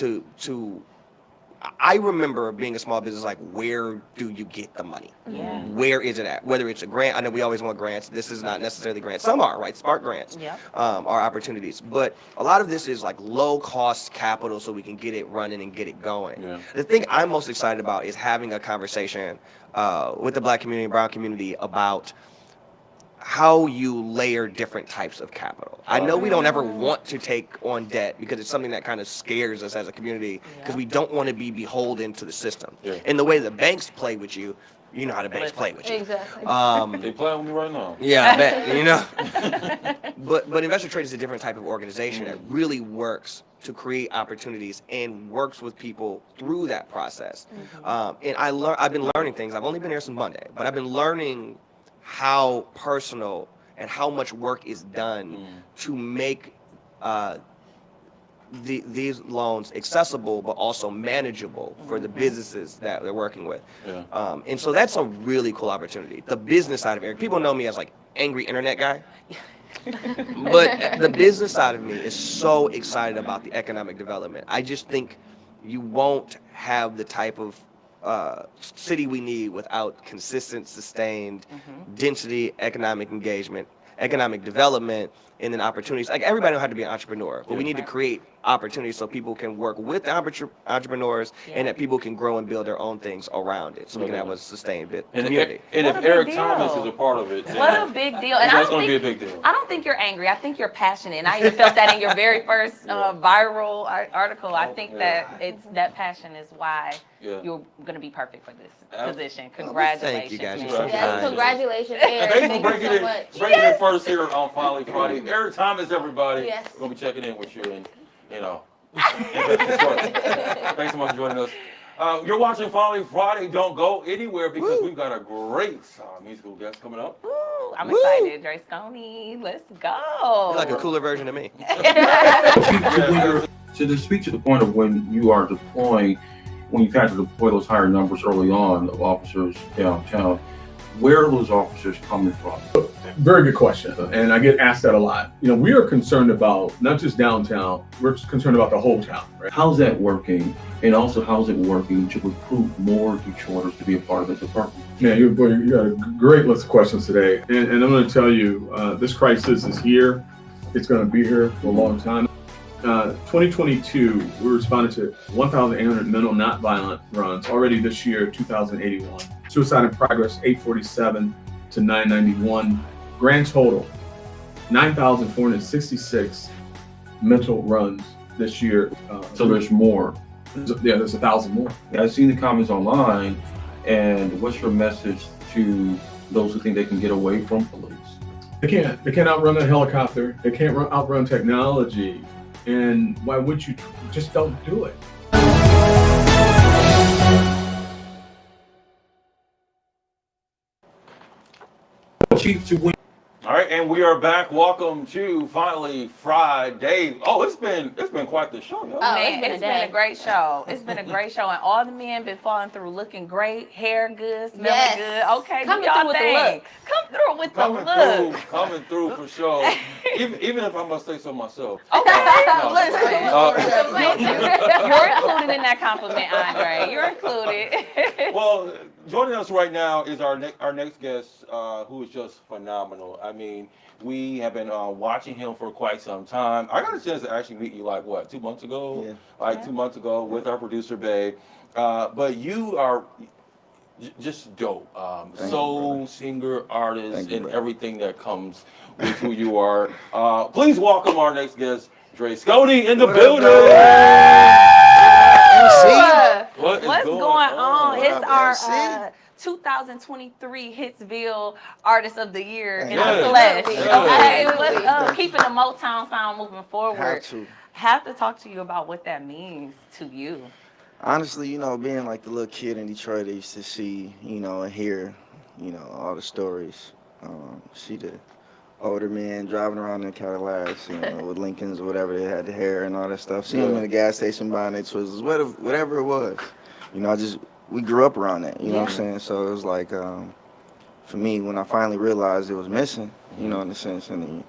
I remember being a small business, like, where do you get the money? Yeah. Where is it at? Whether it's a grant, I know we always want grants. This is not necessarily grants. Some are, right? Spark grants are opportunities. But a lot of this is like low cost capital so we can get it running and get it going. Yeah. The thing I'm most excited about is having a conversation with the black community and brown community about how you layer different types of capital. I know we don't ever want to take on debt because it's something that kind of scares us as a community because we don't want to be beholden to the system. Yeah. And the way the banks play with you, you know how the banks play with you. Exactly. They play with me right now. Yeah, I bet, you know. But Invest Detroit is a different type of organization that really works to create opportunities and works with people through that process. And I've been learning things. I've only been here since Monday, but I've been learning how personal and how much work is done to make these loans accessible but also manageable for the businesses that they're working with. Yeah. And so that's a really cool opportunity. The business side of it, people know me as like angry internet guy. But the business side of me is so excited about the economic development. I just think you won't have the type of city we need without consistent, sustained density, economic engagement, economic development, and then opportunities. Like, everybody don't have to be an entrepreneur, but we need to create opportunities so people can work with the entrepreneurs and that people can grow and build their own things around it so we can have a sustained community. And if Eric Thomas is a part of it, what a big deal. And that's going to be a big deal. I don't think you're angry. I think you're passionate. And I even felt that in your very first viral article. I think that that passion is why you're going to be perfect for this position. Congratulations. Thank you guys. Yes, congratulations, Eric. Thank you so much. Bringing it first here on Finally Friday. Eric Thomas, everybody. Yes. We're going to be checking in with you and, you know. Thanks so much for joining us. You're watching Finally Friday. Don't go anywhere because we've got a great musical guest coming up. Ooh, I'm excited. Drey Skonie, let's go. You're like a cooler version of me. To speak to the point of when you are deploying, when you've had to deploy those higher numbers early on of officers downtown, where are those officers coming from? Very good question, and I get asked that a lot. We are concerned about not just downtown, we're concerned about the whole town, right? How's that working? And also, how's it working to recruit more Detroiters to be a part of the department? Yeah, you got a great list of questions today, and I'm going to tell you, this crisis is here. It's going to be here for a long time. 2022, we responded to 1,800 mental not violent runs. Already this year, 2,081. Suicide in progress, 847 to 991. Grand total, 9,466 mental runs this year. So there's more. Yeah, there's 1,000 more. I've seen the comments online, and what's your message to those who think they can get away from police? They can't. They can't outrun a helicopter. They can't outrun technology. And why would you? Just don't do it. Chief to win. All right, and we are back. Welcome to finally Friday. Oh, it's been quite the show, yo. Man, it's been a great show. It's been a great show, and all the men been falling through, looking great, hair good, smelling good. Okay, Coming do y'all through with the thing. look. Come through with the look. Coming through for sure. Even if I must say so myself. Okay, listen. You're included in that compliment, Andre. You're included. Well, joining us right now is our next guest, who is just phenomenal. I mean, we have been watching him for quite some time. I got a chance to actually meet you 2 months ago? Yeah. 2 months ago with our producer, Babe. But you are just dope. Soul, singer, artist, and everything that comes with who you are. Please welcome our next guest, Drey Skonie in the building. What's going on? It's our 2023 Hitsville Artist of the Year in the flesh. Okay, let's keeping the Motown sound moving forward. Have to talk to you about what that means to you. Honestly, being like the little kid in Detroit, I used to see, and hear, all the stories. See the older men driving around in Cadillacs, with Lincolns or whatever, they had the hair and all that stuff. See them in the gas station buying their Twizzlers, whatever it was. We grew up around that, you know what I'm saying? So it was like, for me, when I finally realized it was missing, in a sense, and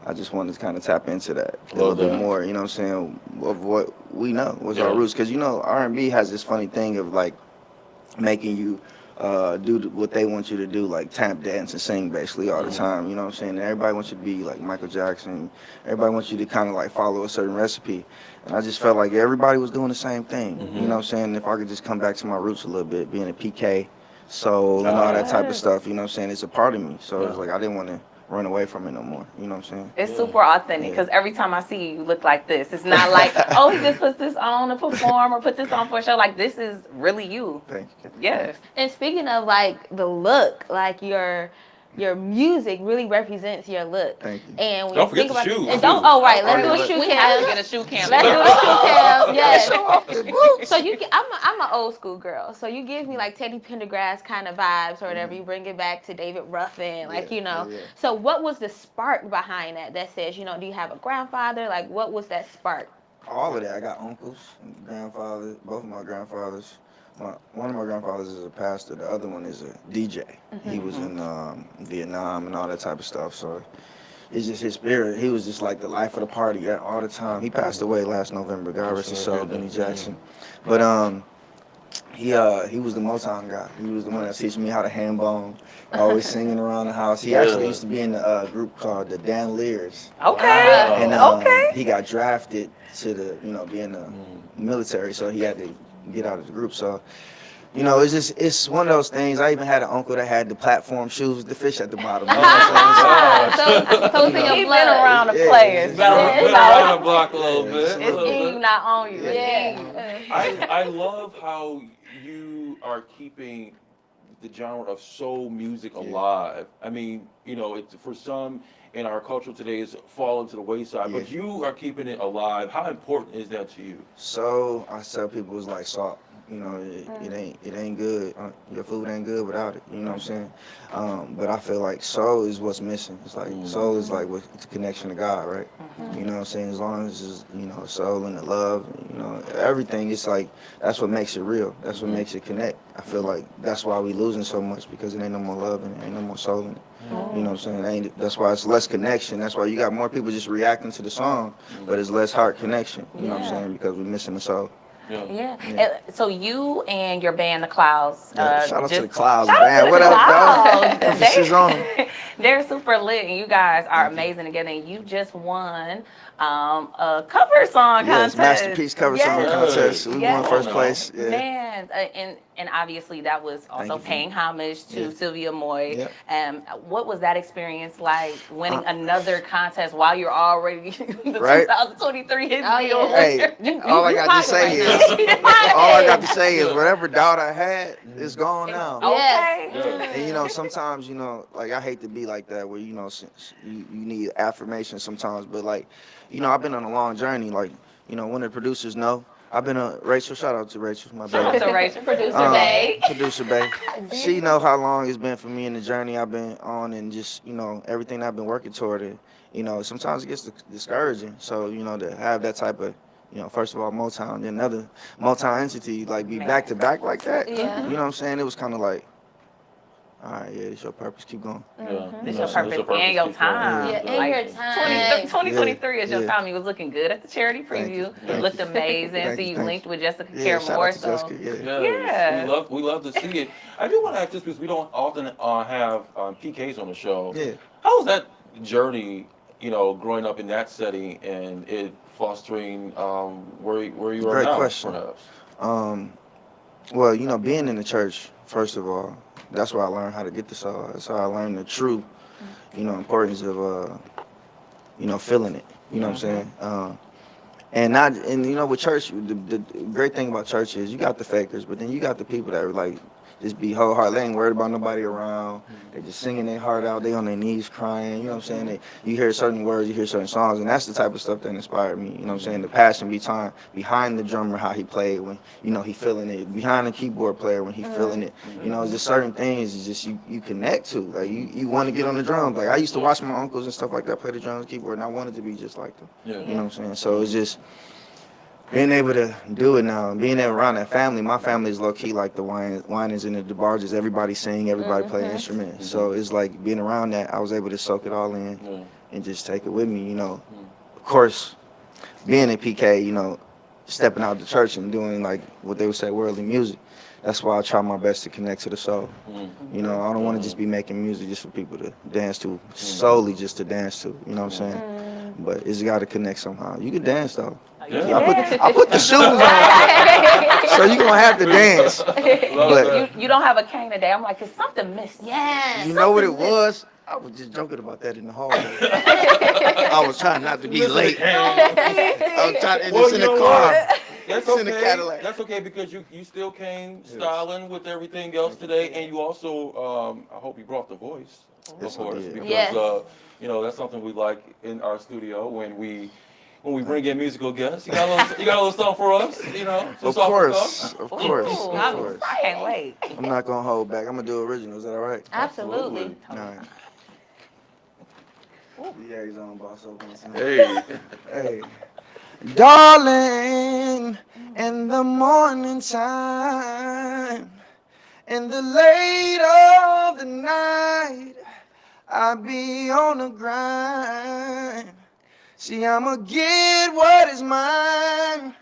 I just wanted to kind of tap into that a little bit more, you know what I'm saying, of what we know was our roots. Because, R&B has this funny thing of, making you do what they want you to do, like tap dance and sing basically all the time, you know what I'm saying? And everybody wants you to be like Michael Jackson. Everybody wants you to kind of follow a certain recipe. And I just felt like everybody was doing the same thing, you know what I'm saying? If I could just come back to my roots a little bit, being a PK, soul, and all that type of stuff, you know what I'm saying? It's a part of me. So it's like I didn't want to run away from it no more, you know what I'm saying? It's super authentic because every time I see you, you look like this. It's not like, oh, he just puts this on to perform or put this on for a show. Like, this is really you. Thank you. Yes. And speaking of the look, your music really represents your look. Thank you. And when don't you think forget about the shoes. and don't let's do a shoe We cam. have to get a shoe cam. Let's do a shoe cam. Yes. So I'm an old school girl. So you give me Teddy Pendergrass kind of vibes or whatever. You bring it back to David Ruffin, So what was the spark behind that says, do you have a grandfather? What was that spark? All of that. I got uncles, grandfathers, both of my grandfathers. One of my grandfathers is a pastor. The other one is a DJ. He was in Vietnam and all that type of stuff. So it's just his spirit. He was just like the life of the party all the time. He passed away last November. God rest his soul, Benny Jackson. But he was the Motown guy. He was the one that teach me how to hand bone. Always singing around the house. He actually used to be in a group called the Dan Lears. Okay. And he got drafted to be in the military. So he had to get out of the group. So it's one of those things. I even had an uncle that had the platform shoes with the fish at the bottom. You know what So it's in your You've blood. been around the players. Been around the block a little bit. It's Eve, not on you. I love how you are keeping the genre of soul music alive. I mean, it's for some in our culture today it's fallen to the wayside, but you are keeping it alive. How important is that to you? So I tell people it's like salt. You know, it ain't good. Your food ain't good without it. You know what I'm saying? But I feel like soul is what's missing. It's like soul is like it's a connection to God, right? You know what I'm saying? As long as it's, you know, soul and the love, you know, everything. It's like that's what makes it real. That's what makes it connect. I feel like that's why we losing so much because it ain't no more love and it ain't no more soul in it. You know what I'm saying? That's why it's less connection. That's why you got more people just reacting to the song, but it's less heart connection. You know what I'm saying? Because we're missing the soul. Yeah. So you and your band, The Clouds. Shout out to the just- Clouds, shout out man. to What the up, dog? Clouds. Emphasis on 'em. They're super lit, and you guys are amazing together. And you just won a cover song Yes, contest. Masterpiece cover song contest. We won first place. Yeah. Man, and obviously that was also paying homage to Sylvia Moy. Yep. What was that experience like, winning another contest while you're already the Right. 2023 Hits Oh, Award? Hey, all I got to say is whatever doubt I had is gone now. Okay. And you know, sometimes, you know, like I hate to be like that where, you know, you need affirmation sometimes, but like, you know, I've been on a long journey. Like, you know, one of the producers know. I've been a Rachel, shout out to Rachel, my Shout out baby. to Rachel, producer Bay. Producer Bay. She know how long it's been for me and the journey I've been on and just, you know, everything I've been working toward it. You know, sometimes it gets discouraging. So, you know, to have that type of, you know, first of all, Motown, then another Motown entity, like be back to back like that. Yeah. You know what I'm saying? It was kind of like, all right, yeah, it's your purpose, keep going. This your purpose and your time. Yeah, and your time. 2023 is your Yeah. time. You was looking good at the charity preview. You looked amazing. Thank So you, you thank linked with Jessica Yeah, Care shout more. out to So Jessica, yeah. Yes, we love to see it. I do want to ask this because we don't often have PKs on the show. Yeah. How was that journey, you know, growing up in that setting and it fostering where you are Great now? question. Perhaps. Well, you know, being in the church, first of all, that's where I learned how to get the soul. That's how I learned the true, you know, importance of, you know, feeling it. You know what I'm saying? And you know, with church, the great thing about church is you got the fakers, but then you got the people that are like, just be wholehearted. They ain't worried about nobody around. They just singing their heart out. They on their knees crying. You know what I'm saying? You hear certain words, you hear certain songs, and that's the type of stuff that inspired me. You know what I'm saying? The passion behind the drummer, how he played when, you know, he feeling it. Behind the keyboard player when he feeling it. You know, it's just certain things is just you connect to. Like you want to get on the drums. Like I used to watch my uncles and stuff like that play the drums, keyboard, and I wanted to be just like them. Yeah. You know what I'm saying? So it's just being able to do it now, and being around that family. My family is low key like the whiners and the DeBarges. Everybody sing, everybody play instruments. So it's like being around that. I was able to soak it all in and just take it with me. You know, of course, being in PK, you know, stepping out the church and doing like what they would say worldly music. That's why I try my best to connect to the soul. You know, I don't want to just be making music just for people to dance to, solely just to dance to. You know what I'm saying? But it's got to connect somehow. You can dance though. Yeah. I put the shoes on, so you gonna have to dance. But you don't have a cane today. I'm like, is something missing? Yes. you know what it was? I was just joking about that in the hallway. I was trying not to be late. I was trying. It's in the car. That's It's in the okay. Cadillac. That's okay because you still came styling with everything else today, and you also I hope you brought the voice, of course, because Yes. You know that's something we like in our studio when we bring in musical guests. You got a little something for us, you know. Of course. Ooh, I can't wait. I'm not gonna hold back. I'm gonna do original. Is that all right? Absolutely. All right. Yeah, on boss open. Hey. Hey. Darling, in the morning time, in the late of the night, I be on the grind. See, I'ma get what is mine.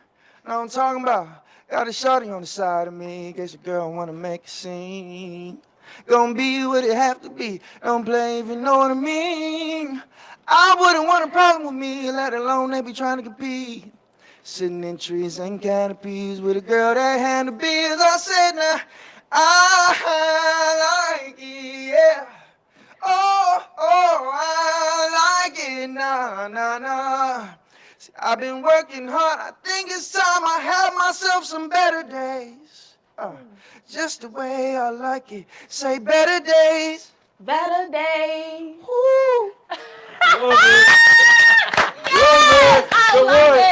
Now I'm talking about, got a shorty on the side of me, in case a girl wanna make a scene. Gonna be what it have to be, don't play if you know what I mean. I wouldn't want a problem with me, let alone they be trying to compete. Sitting in trees and canopies with a girl that handle beers. I said, now, I like it, yeah. Oh, I like it, nah. See, I've been working hard, I think it's time I have myself some better days. Just the way I like it, say better days. Better days. Woo. Love it. I love it.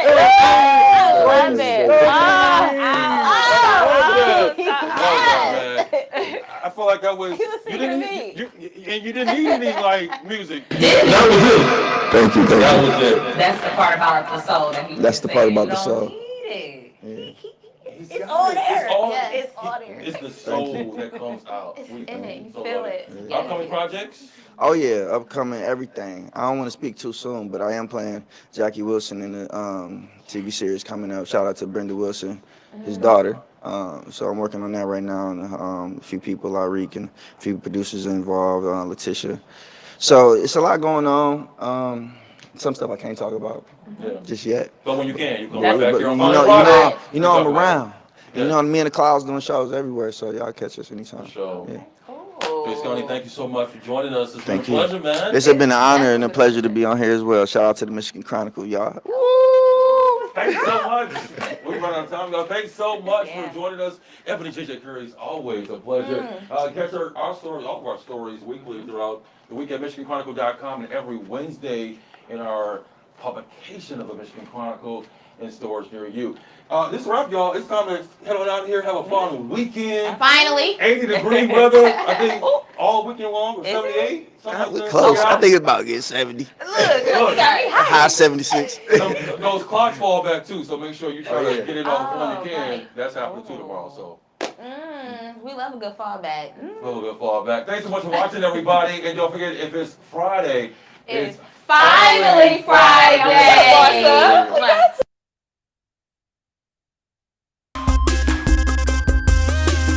feel like that was. You didn't need any like music. That was it. Thank you. That was it. That's the part about the soul that he That's the part about the soul. It's all there. It's all there. It's the soul that comes out. It's in it. You feel it. Upcoming projects? Oh yeah, upcoming everything. I don't want to speak too soon, but I am playing Jackie Wilson in the TV series coming up. Shout out to Brenda Wilson, his daughter. So I'm working on that right now, and a few people, Lyrique, and a few producers involved, Letitia. So it's a lot going on. Some stuff I can't talk about just yet. But when you can, you come right back here on you know I'm around. You know, me and the Clouds doing shows everywhere, so y'all catch us anytime. Sure. Yeah. Drey Skonie, thank you so much for joining us. It's been a Thank you. pleasure, man. It's been an honor and a pleasure to be on here as well. Shout out to the Michigan Chronicle, y'all. Thank you so much. We run out of time, y'all. Thanks so much for joining us. Ebony JJ Curry is always a pleasure. Catch our stories, all of our stories weekly throughout the week at MichiganChronicle.com and every Wednesday in our publication of the Michigan Chronicle in stores near you. This wrap, y'all. It's time to head on out here, have a fun weekend. Finally. 80-degree weather, I think, all weekend long, or 78. We're close. I think it's about to get 70. Look, High 76. Those clocks fall back too, so make sure you try to get it all the fun you can. That's happening too tomorrow. So. We love a good fallback. Love a good fallback. Thanks so much for watching, everybody, and don't forget if it's Friday, it's finally Friday.